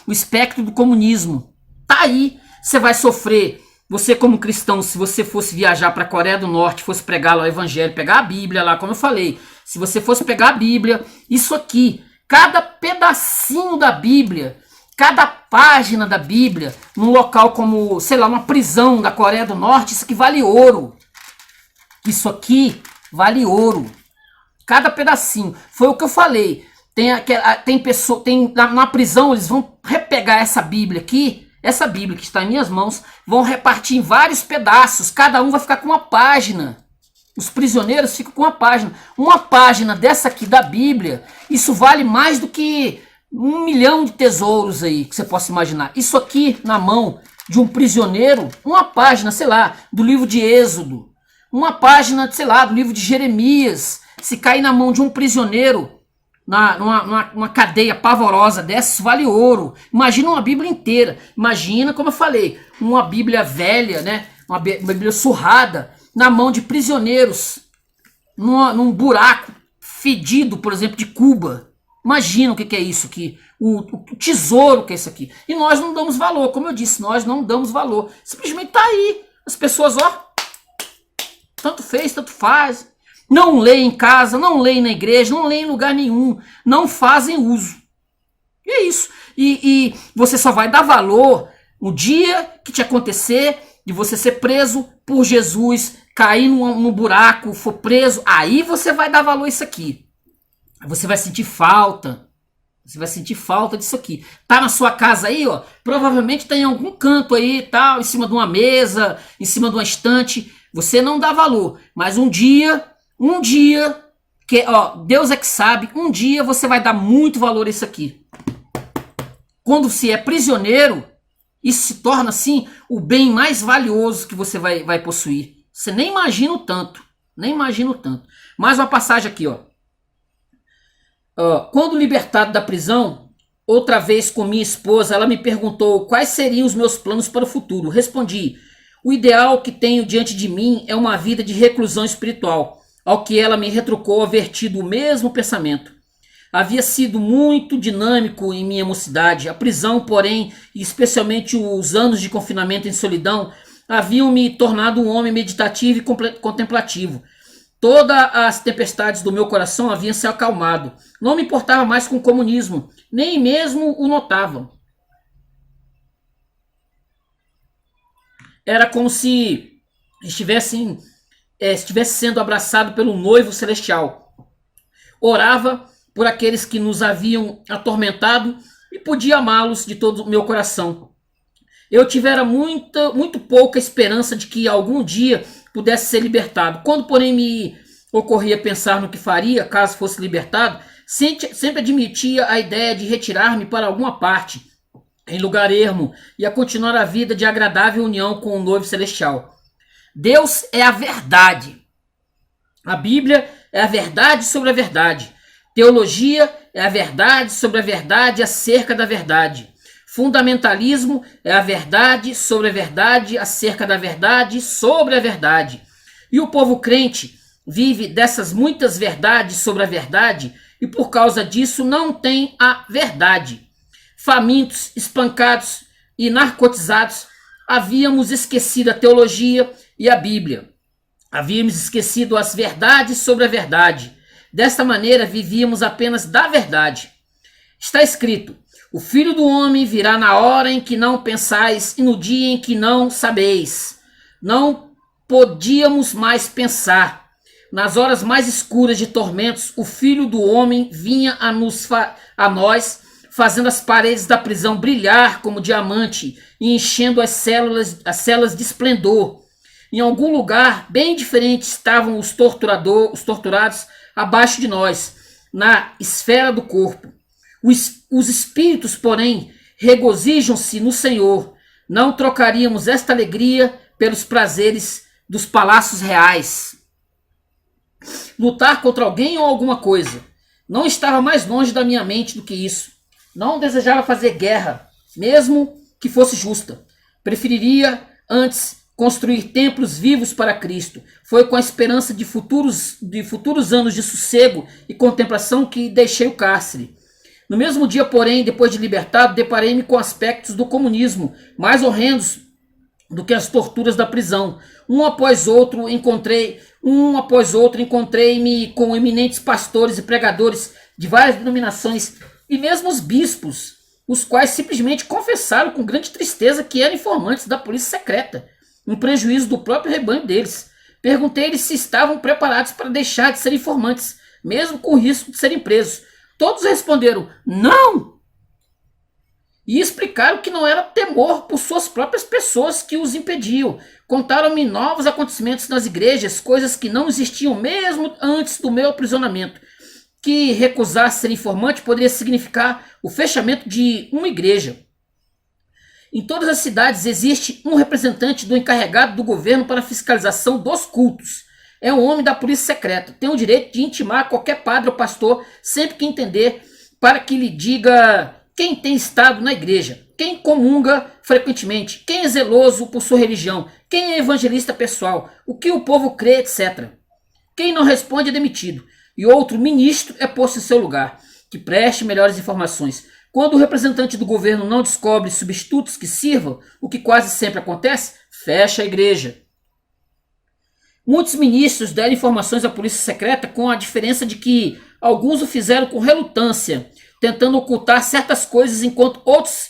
o espectro do comunismo. Tá aí, você vai sofrer. Você como cristão, se você fosse viajar para a Coreia do Norte, fosse pregar lá o evangelho, pegar a Bíblia lá, como eu falei, se você fosse pegar a Bíblia, isso aqui, cada pedacinho da Bíblia, cada página da Bíblia, num local como, sei lá, uma prisão da Coreia do Norte, isso aqui vale ouro. Isso aqui vale ouro. Cada pedacinho. Foi o que eu falei. Tem pessoa, na prisão eles vão repegar essa Bíblia aqui, essa Bíblia que está em minhas mãos, vão repartir em vários pedaços, cada um vai ficar com uma página. Os prisioneiros ficam com uma página. Uma página dessa aqui da Bíblia, isso vale mais do que 1 milhão de tesouros aí, que você possa imaginar. Isso aqui na mão de um prisioneiro, uma página, sei lá, do livro de Êxodo, uma página, sei lá, do livro de Jeremias, se cair na mão de um prisioneiro, numa cadeia pavorosa dessa, isso vale ouro. Imagina uma Bíblia inteira. Imagina, como eu falei, uma Bíblia velha, né? Uma Bíblia surrada, na mão de prisioneiros, num buraco fedido, por exemplo, de Cuba. Imagina o que é isso aqui, o tesouro que é isso aqui. E nós não damos valor, como eu disse, nós não damos valor. Simplesmente tá aí. As pessoas, ó, tanto fez, tanto faz. Não leem em casa, não leem na igreja, não leem em lugar nenhum. Não fazem uso. E é isso. E você só vai dar valor no dia que te acontecer de você ser preso por Jesus, cair no buraco, for preso. Aí você vai dar valor a isso aqui. Você vai sentir falta. Você vai sentir falta disso aqui. Tá na sua casa aí, ó. Provavelmente tá em algum canto aí, tal, em cima de uma mesa, em cima de uma estante. Você não dá valor. Mas um dia, que, ó, Deus é que sabe, um dia você vai dar muito valor a isso aqui. Quando você é prisioneiro, isso se torna, assim, o bem mais valioso que você vai possuir. Você nem imagina o tanto. Nem imagina o tanto. Mais uma passagem aqui, ó. Quando libertado da prisão, outra vez com minha esposa, ela me perguntou quais seriam os meus planos para o futuro. Respondi: o ideal que tenho diante de mim é uma vida de reclusão espiritual, ao que ela me retrucou haver tido o mesmo pensamento. Havia sido muito dinâmico em minha mocidade. A prisão, porém, e especialmente os anos de confinamento em solidão, haviam me tornado um homem meditativo e contemplativo. Todas as tempestades do meu coração haviam se acalmado. Não me importava mais com o comunismo, nem mesmo o notava. Era como se estivesse sendo abraçado pelo noivo celestial. Orava por aqueles que nos haviam atormentado e podia amá-los de todo o meu coração. Eu tivera muito pouca esperança de que algum dia pudesse ser libertado. Quando, porém, me ocorria pensar no que faria caso fosse libertado, sempre admitia a ideia de retirar-me para alguma parte, em lugar ermo, e a continuar a vida de agradável união com o noivo celestial. Deus é a verdade. A Bíblia é a verdade sobre a verdade. Teologia é a verdade sobre a verdade acerca da verdade. Fundamentalismo é a verdade sobre a verdade acerca da verdade sobre a verdade. E o povo crente vive dessas muitas verdades sobre a verdade e por causa disso não tem a verdade. Famintos, espancados e narcotizados, havíamos esquecido a teologia e a Bíblia. Havíamos esquecido as verdades sobre a verdade. Desta maneira vivíamos apenas da verdade. Está escrito: o Filho do Homem virá na hora em que não pensais e no dia em que não sabeis. Não podíamos mais pensar. Nas horas mais escuras de tormentos, o Filho do Homem vinha a nós, fazendo as paredes da prisão brilhar como diamante e enchendo as celas de esplendor. Em algum lugar bem diferente estavam os torturados abaixo de nós, na esfera do corpo. Os espíritos, porém, regozijam-se no Senhor. Não trocaríamos esta alegria pelos prazeres dos palácios reais. Lutar contra alguém ou alguma coisa, Não estava mais longe da minha mente do que isso. Não desejava fazer guerra, mesmo que fosse justa. Preferiria antes construir templos vivos para Cristo. Foi com a esperança de futuros anos de sossego e contemplação que deixei o cárcere. No mesmo dia, porém, depois de libertado, deparei-me com aspectos do comunismo mais horrendos do que as torturas da prisão. Um após outro encontrei-me com eminentes pastores e pregadores de várias denominações e mesmo os bispos, os quais simplesmente confessaram com grande tristeza que eram informantes da polícia secreta, em prejuízo do próprio rebanho deles. Perguntei-lhes se estavam preparados para deixar de ser informantes, mesmo com o risco de serem presos. Todos responderam não! E explicaram que não era temor por suas próprias pessoas que os impediam. Contaram-me novos acontecimentos nas igrejas, coisas que não existiam mesmo antes do meu aprisionamento. Que recusar ser informante poderia significar o fechamento de uma igreja. Em todas as cidades existe um representante do encarregado do governo para a fiscalização dos cultos. É um homem da polícia secreta. Tem o direito de intimar qualquer padre ou pastor sempre que entender para que lhe diga quem tem estado na igreja, quem comunga frequentemente, quem é zeloso por sua religião, quem é evangelista pessoal, o que o povo crê, etc. Quem não responde é demitido e outro ministro é posto em seu lugar, que preste melhores informações. Quando o representante do governo não descobre substitutos que sirvam, o que quase sempre acontece, fecha a igreja. Muitos ministros deram informações à polícia secreta com a diferença de que alguns o fizeram com relutância, tentando ocultar certas coisas, enquanto outros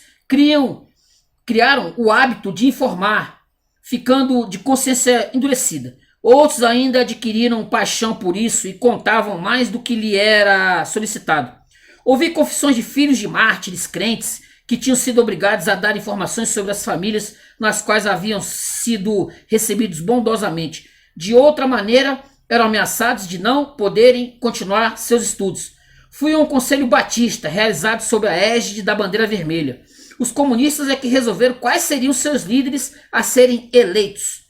criaram o hábito de informar, ficando de consciência endurecida. Outros ainda adquiriram paixão por isso e contavam mais do que lhe era solicitado. Ouvi confissões de filhos de mártires crentes que tinham sido obrigados a dar informações sobre as famílias nas quais haviam sido recebidos bondosamente. De outra maneira, eram ameaçados de não poderem continuar seus estudos. Fui a um conselho batista, realizado sob a égide da bandeira vermelha. Os comunistas é que resolveram quais seriam seus líderes a serem eleitos.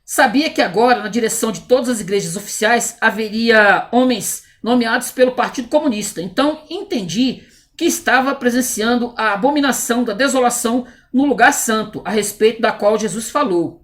Sabia que agora, na direção de todas as igrejas oficiais, haveria homens nomeados pelo Partido Comunista. Então, entendi que estava presenciando a abominação da desolação no lugar santo, a respeito da qual Jesus falou.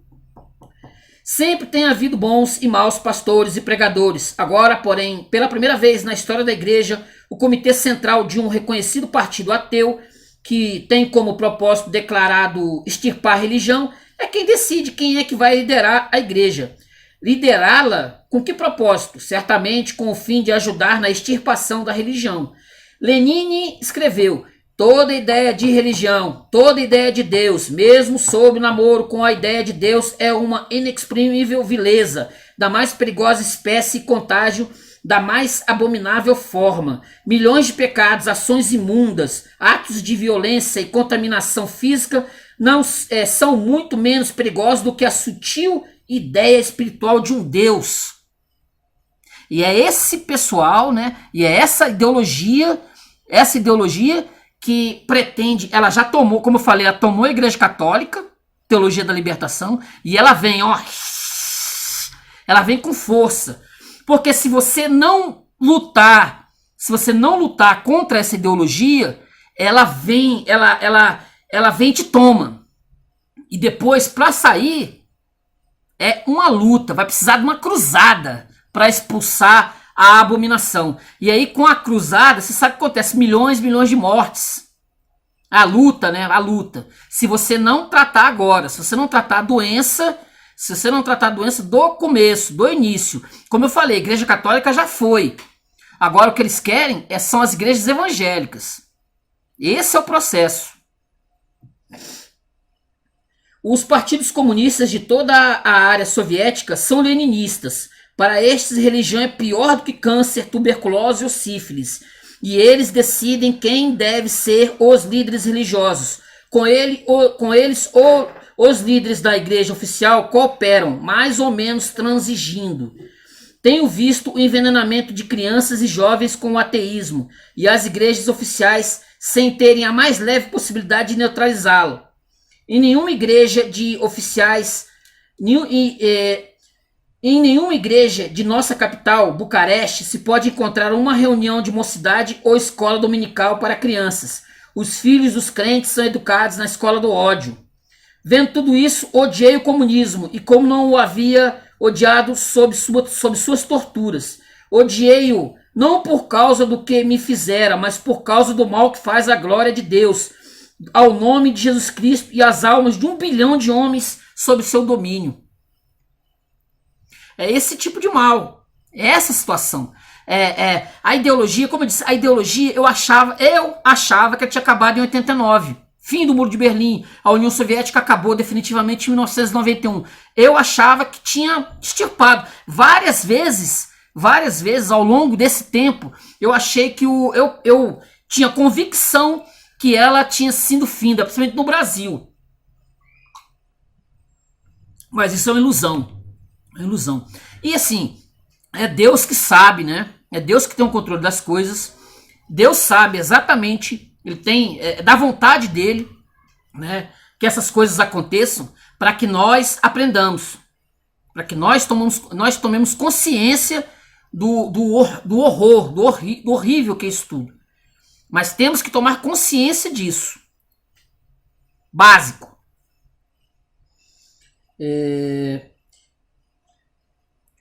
Sempre tem havido bons e maus pastores e pregadores. Agora, porém, pela primeira vez na história da igreja, o comitê central de um reconhecido partido ateu, que tem como propósito declarado extirpar a religião, é quem decide quem é que vai liderar a igreja. Liderá-la com que propósito? Certamente com o fim de ajudar na extirpação da religião. Lenin escreveu: toda ideia de religião, toda ideia de Deus, mesmo sob namoro com a ideia de Deus, é uma inexprimível vileza, da mais perigosa espécie e contágio, da mais abominável forma. Milhões de pecados, ações imundas, atos de violência e contaminação física não são muito menos perigosos do que a sutil ideia espiritual de um Deus. E é esse pessoal, né? E é essa ideologia que pretende, ela já tomou, como eu falei, ela tomou a Igreja Católica, teologia da libertação, e ela vem, ó, ela vem com força. Porque se você não lutar contra essa ideologia, ela vem e te toma. E depois, para sair, é uma luta, vai precisar de uma cruzada para expulsar a abominação. E aí, com a cruzada, você sabe o que acontece? Milhões de mortes. A luta, né? A luta. Se você não tratar agora, se você não tratar a doença do começo, do início. Como eu falei, a Igreja Católica já foi. Agora o que eles querem são as igrejas evangélicas. Esse é o processo. Os partidos comunistas de toda a área soviética são leninistas. Para estes, religião é pior do que câncer, tuberculose ou sífilis. E eles decidem quem deve ser os líderes religiosos. Com eles, os líderes da igreja oficial cooperam, mais ou menos transigindo. Tenho visto o envenenamento de crianças e jovens com o ateísmo, e as igrejas oficiais sem terem a mais leve possibilidade de neutralizá-lo. Em nenhuma igreja de oficiais, Em nenhuma igreja de nossa capital, Bucareste, se pode encontrar uma reunião de mocidade ou escola dominical para crianças. Os filhos dos crentes são educados na escola do ódio. Vendo tudo isso, odiei o comunismo, e como não o havia odiado sob suas torturas. Odiei-o não por causa do que me fizera, mas por causa do mal que faz a glória de Deus, ao nome de Jesus Cristo e às almas de 1 bilhão de homens sob seu domínio. É esse tipo de mal, é essa situação. A ideologia, como eu disse, a ideologia eu achava que tinha acabado em 89. Fim do Muro de Berlim, a União Soviética acabou definitivamente em 1991. Eu achava que tinha extirpado. Várias vezes ao longo desse tempo, eu achei que eu tinha convicção que ela tinha sido finda, principalmente no Brasil. Mas isso é uma ilusão. Ilusão. E assim, é Deus que sabe, né? É Deus que tem o controle das coisas. Deus sabe exatamente, ele tem, da vontade dele, né, que essas coisas aconteçam para que nós aprendamos, para que nós tomemos consciência do horror, do horrível que é isso tudo. Mas temos que tomar consciência disso. Básico.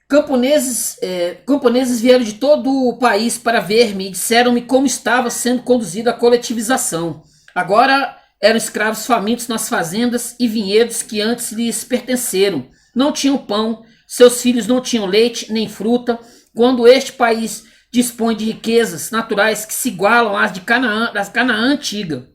Camponeses vieram de todo o país para ver-me e disseram-me como estava sendo conduzida a coletivização. Agora eram escravos famintos nas fazendas e vinhedos que antes lhes pertenceram. Não tinham pão, seus filhos não tinham leite nem fruta. Quando este país dispõe de riquezas naturais que se igualam às de Canaã, das Canaã antiga.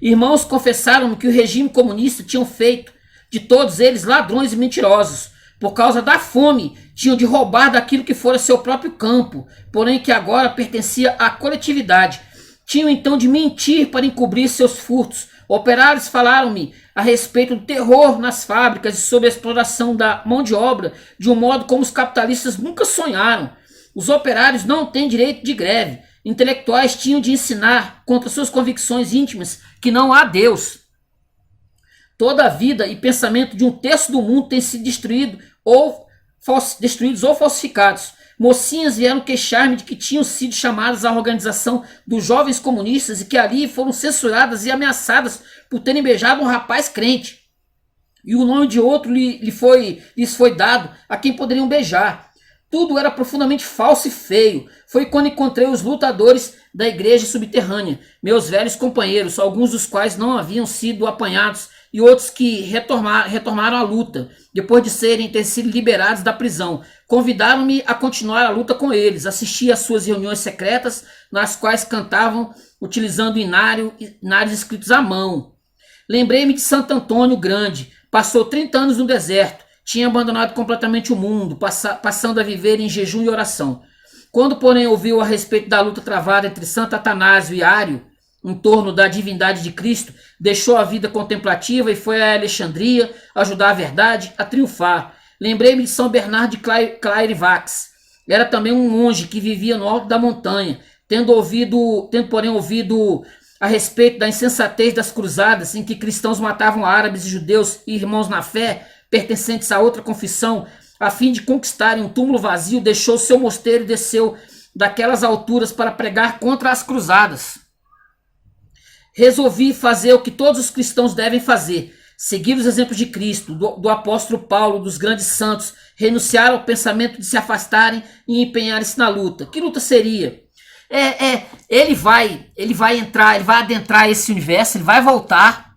Irmãos confessaram-me que o regime comunista tinha feito de todos eles ladrões e mentirosos. Por causa da fome, tinham de roubar daquilo que fora seu próprio campo, porém que agora pertencia à coletividade. Tinham então de mentir para encobrir seus furtos. Operários falaram-me a respeito do terror nas fábricas e sobre a exploração da mão de obra, de um modo como os capitalistas nunca sonharam. Os operários não têm direito de greve. Intelectuais tinham de ensinar contra suas convicções íntimas que não há Deus. Toda a vida e pensamento de 1/3 do mundo tem sido destruídos ou falsificados. Mocinhas vieram queixar-me de que tinham sido chamadas à organização dos jovens comunistas e que ali foram censuradas e ameaçadas por terem beijado um rapaz crente. E o nome de outro lhes foi dado a quem poderiam beijar. Tudo era profundamente falso e feio. Foi quando encontrei os lutadores da igreja subterrânea, meus velhos companheiros, alguns dos quais não haviam sido apanhados e outros que retornaram à luta, depois de ter sido liberados da prisão. Convidaram-me a continuar a luta com eles, assisti às suas reuniões secretas, nas quais cantavam utilizando inários escritos à mão. Lembrei-me de Santo Antônio Grande, passou 30 anos no deserto, tinha abandonado completamente o mundo, passando a viver em jejum e oração. Quando, porém, ouviu a respeito da luta travada entre Santo Atanásio e Ário, em torno da divindade de Cristo, deixou a vida contemplativa e foi a Alexandria ajudar a verdade a triunfar. Lembrei-me de São Bernardo de Clairvaux. Era também um monge que vivia no alto da montanha, tendo porém ouvido a respeito da insensatez das cruzadas, em que cristãos matavam árabes e judeus e irmãos na fé, pertencentes a outra confissão, a fim de conquistarem um túmulo vazio, deixou seu mosteiro e desceu daquelas alturas para pregar contra as cruzadas. Resolvi fazer o que todos os cristãos devem fazer, seguir os exemplos de Cristo, do apóstolo Paulo, dos grandes santos, renunciar ao pensamento de se afastarem e empenharem-se na luta. Que luta seria? Ele vai adentrar esse universo, ele vai voltar,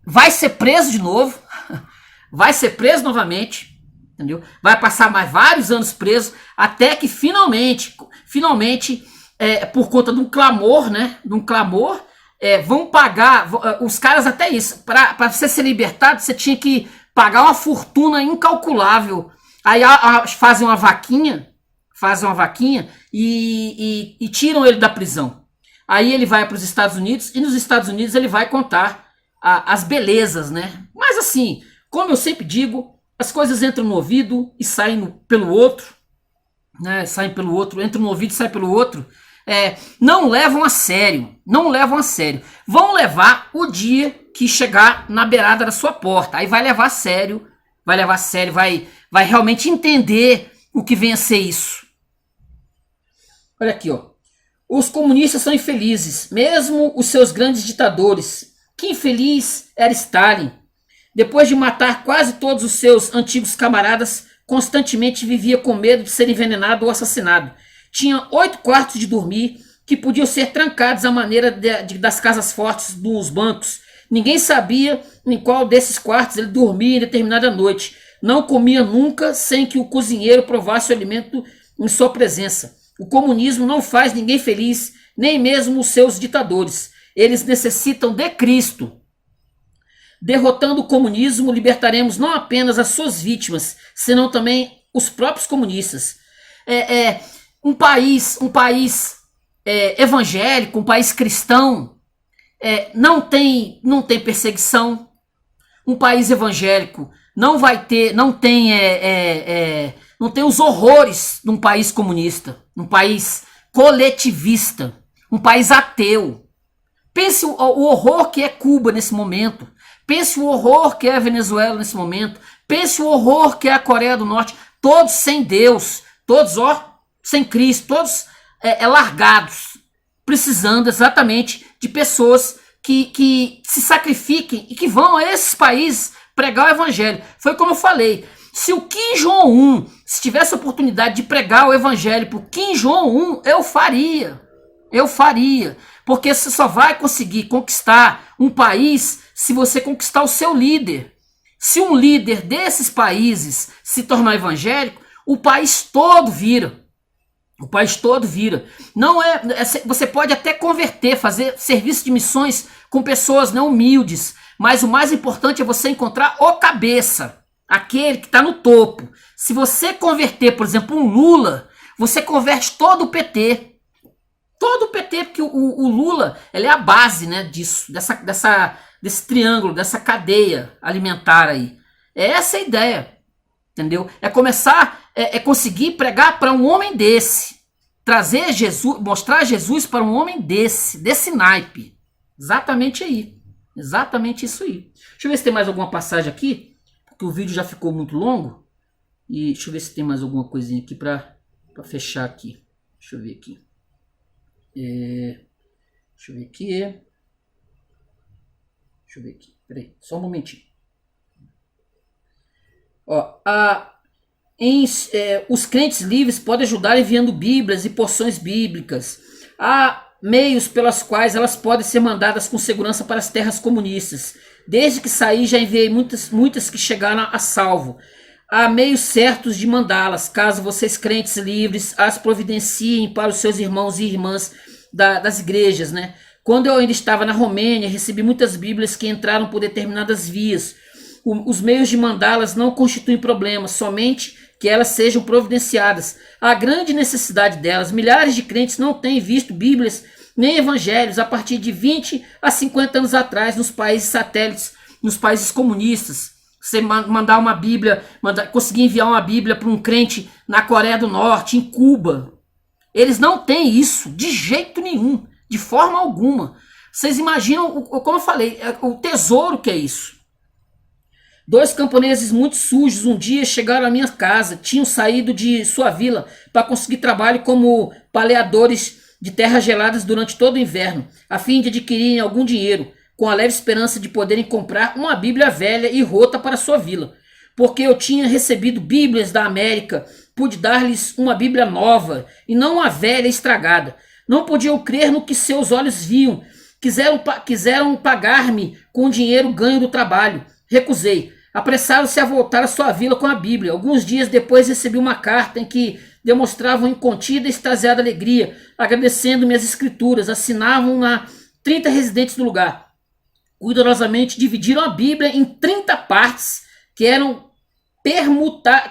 vai ser preso de novo, vai ser preso novamente, entendeu? Vai passar mais vários anos preso, até que finalmente, por conta de um clamor, né? Vão pagar, os caras até isso, para você ser libertado, você tinha que pagar uma fortuna incalculável. Aí fazem uma vaquinha e tiram ele da prisão. Aí ele vai para os Estados Unidos e nos Estados Unidos ele vai contar as belezas, né? Mas assim, como eu sempre digo, as coisas entram no ouvido e saem pelo outro, né? Entra no ouvido e sai pelo outro. Não levam a sério. Vão levar o dia que chegar na beirada da sua porta. Aí vai levar a sério vai levar a sério, vai realmente entender o que vem a ser isso. Olha aqui, ó. Os comunistas são infelizes, mesmo os seus grandes ditadores. Que infeliz era Stalin. Depois de matar quase todos os seus antigos camaradas, constantemente vivia com medo de ser envenenado ou assassinado. Tinha 8 quartos de dormir que podiam ser trancados à maneira das casas fortes dos bancos. Ninguém sabia em qual desses quartos ele dormia em determinada noite. Não comia nunca sem que o cozinheiro provasse o alimento em sua presença. O comunismo não faz ninguém feliz, nem mesmo os seus ditadores. Eles necessitam de Cristo. Derrotando o comunismo, libertaremos não apenas as suas vítimas, senão também os próprios comunistas. Um país evangélico, um país cristão, não tem perseguição. Um país evangélico não tem os horrores de um país comunista, um país coletivista, um país ateu. Pense o horror que é Cuba nesse momento. Pense o horror que é a Venezuela nesse momento. Pense o horror que é a Coreia do Norte. Todos sem Deus, todos sem Cristo, todos largados, precisando exatamente de pessoas que se sacrifiquem e que vão a esses países pregar o evangelho. Foi como eu falei, se o Kim Jong-un tivesse a oportunidade de pregar o evangelho para o Kim Jong-un, eu faria. Porque você só vai conseguir conquistar um país se você conquistar o seu líder. Se um líder desses países se tornar evangélico, o país todo vira. O país todo vira. Não você pode até converter, fazer serviço de missões com pessoas não humildes, mas o mais importante é você encontrar o cabeça, aquele que está no topo. Se você converter, por exemplo, um Lula, você converte todo o PT. Todo o PT, porque o Lula, ele é a base, né, desse triângulo, dessa cadeia alimentar aí. É essa a ideia, entendeu? É começar, conseguir pregar para um homem desse, trazer Jesus, mostrar Jesus para um homem desse naipe. Exatamente aí, exatamente isso aí. Deixa eu ver se tem mais alguma passagem aqui, porque o vídeo já ficou muito longo. E deixa eu ver se tem mais alguma coisinha aqui para fechar aqui. Deixa eu ver aqui. Deixa eu ver aqui. Peraí, só um momentinho. Ó, os crentes livres podem ajudar enviando bíblias e porções bíblicas. Há meios pelos quais elas podem ser mandadas com segurança para as terras comunistas. Desde que saí, já enviei muitas que chegaram a salvo. Há meios certos de mandá-las, caso vocês crentes livres as providenciem para os seus irmãos e irmãs das igrejas, né? Quando eu ainda estava na Romênia, recebi muitas bíblias que entraram por determinadas vias. Os meios de mandá-las não constituem problema, somente que elas sejam providenciadas. Há grande necessidade delas. Milhares de crentes não têm visto bíblias nem evangelhos a partir de 20 a 50 anos atrás nos países satélites, nos países comunistas. Você mandar uma bíblia, conseguir enviar uma bíblia para um crente na Coreia do Norte, em Cuba. Eles não têm isso de jeito nenhum, de forma alguma. Vocês imaginam, como eu falei, o tesouro que é isso. 2 camponeses muito sujos um dia chegaram à minha casa, tinham saído de sua vila para conseguir trabalho como paleadores de terras geladas durante todo o inverno, a fim de adquirirem algum dinheiro, com a leve esperança de poderem comprar uma bíblia velha e rota para sua vila. Porque eu tinha recebido bíblias da América, pude dar-lhes uma bíblia nova e não uma velha estragada. Não podiam crer no que seus olhos viam. Quiseram pagar-me com o dinheiro ganho do trabalho. Recusei. Apressaram-se a voltar à sua vila com a Bíblia. Alguns dias depois recebi uma carta em que demonstravam incontida e extasiada alegria, agradecendo-me as escrituras. Assinavam-na 30 residentes do lugar. Cuidadosamente dividiram a Bíblia em 30 partes que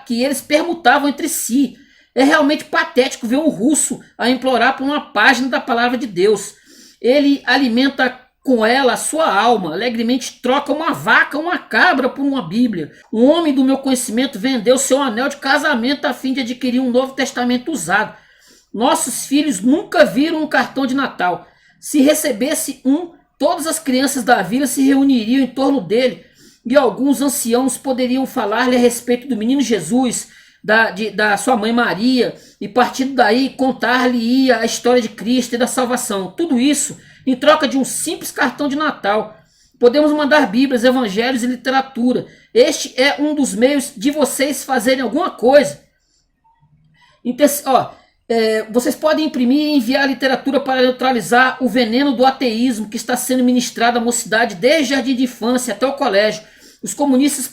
eles permutavam entre si. É realmente patético ver um russo a implorar por uma página da palavra de Deus. Ele alimenta com ela a sua alma, alegremente troca uma vaca, uma cabra por uma Bíblia. Um homem do meu conhecimento vendeu seu anel de casamento a fim de adquirir um Novo Testamento usado. Nossos filhos nunca viram um cartão de Natal. Se recebesse um, todas as crianças da vila se reuniriam em torno dele e alguns anciãos poderiam falar-lhe a respeito do menino Jesus, da sua mãe Maria, e partindo daí contar-lhe a história de Cristo e da salvação. Tudo isso em troca de um simples cartão de Natal. Podemos mandar Bíblias, Evangelhos e literatura. Este é um dos meios de vocês fazerem alguma coisa. Vocês podem imprimir e enviar literatura para neutralizar o veneno do ateísmo que está sendo ministrado à mocidade desde o jardim de infância até o colégio. Os comunistas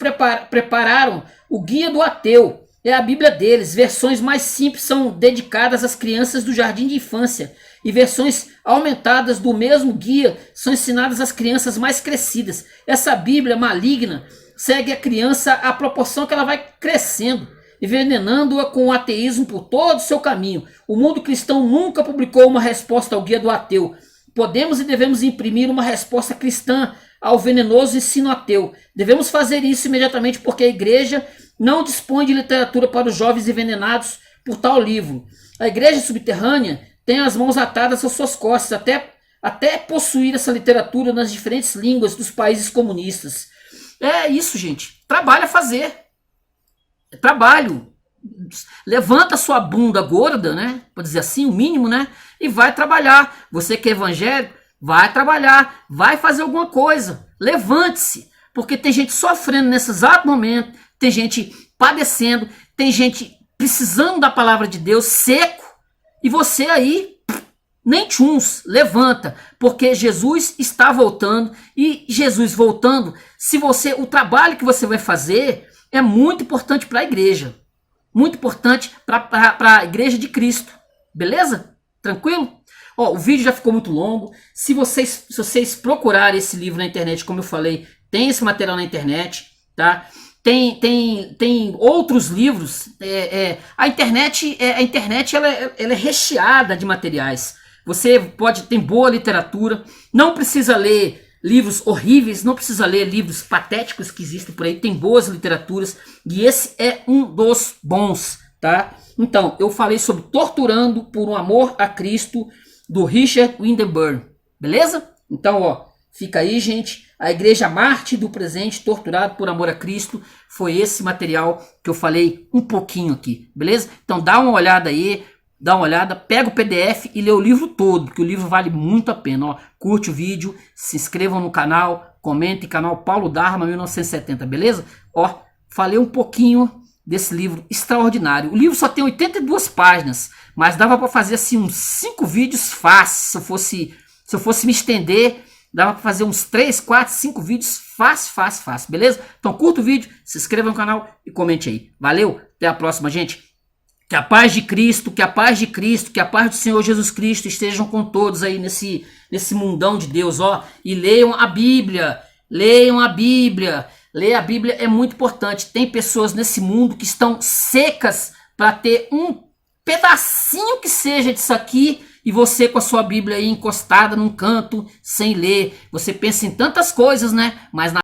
prepararam o Guia do Ateu. É a Bíblia deles. Versões mais simples são dedicadas às crianças do jardim de infância. E versões aumentadas do mesmo guia são ensinadas às crianças mais crescidas. Essa Bíblia maligna segue a criança à proporção que ela vai crescendo, envenenando-a com o ateísmo por todo o seu caminho. O mundo cristão nunca publicou uma resposta ao Guia do Ateu. Podemos e devemos imprimir uma resposta cristã ao venenoso ensino ateu. Devemos fazer isso imediatamente porque a igreja não dispõe de literatura para os jovens envenenados por tal livro. A igreja subterrânea tem as mãos atadas às suas costas, até possuir essa literatura nas diferentes línguas dos países comunistas. É isso, gente. Trabalho a fazer. Trabalho. Levanta sua bunda gorda, né? Para dizer assim, o mínimo, né? E vai trabalhar. Você que é evangélico, vai trabalhar. Vai fazer alguma coisa. Levante-se. Porque tem gente sofrendo nesse exato momento. Tem gente padecendo. Tem gente precisando da palavra de Deus, seco. E você aí, nem tchuns, levanta, porque Jesus está voltando, e Jesus voltando, o trabalho que você vai fazer é muito importante para a igreja, muito importante para a igreja de Cristo, beleza? Tranquilo? O vídeo já ficou muito longo. Se vocês procurarem esse livro na internet, como eu falei, tem esse material na internet, tá? Tem outros livros. A internet ela é recheada de materiais. Você tem boa literatura. Não precisa ler livros horríveis. Não precisa ler livros patéticos que existem por aí. Tem boas literaturas. E esse é um dos bons, tá? Então, eu falei sobre Torturando por um Amor a Cristo, do Richard Windenburg. Beleza? Então, fica aí, gente. A Igreja Mártir do Presente, Torturado por Amor a Cristo, foi esse material que eu falei um pouquinho aqui, beleza? Então dá uma olhada aí, pega o PDF e lê o livro todo, porque o livro vale muito a pena. Curte o vídeo, se inscrevam no canal, comentem, canal Paulo Dharma 1970, beleza? Falei um pouquinho desse livro extraordinário. O livro só tem 82 páginas, mas dava para fazer assim uns 5 vídeos fácil, se eu fosse me estender. Dava para fazer uns 3, 4, 5 vídeos fácil, beleza? Então curta o vídeo, se inscreva no canal e comente aí. Valeu, até a próxima, gente. Que a paz de Cristo, que a paz do Senhor Jesus Cristo estejam com todos aí nesse mundão de Deus, E leiam a Bíblia. Ler a Bíblia é muito importante. Tem pessoas nesse mundo que estão secas para ter um pedacinho que seja disso aqui. E você com a sua Bíblia aí encostada num canto, sem ler. Você pensa em tantas coisas, né? Mas na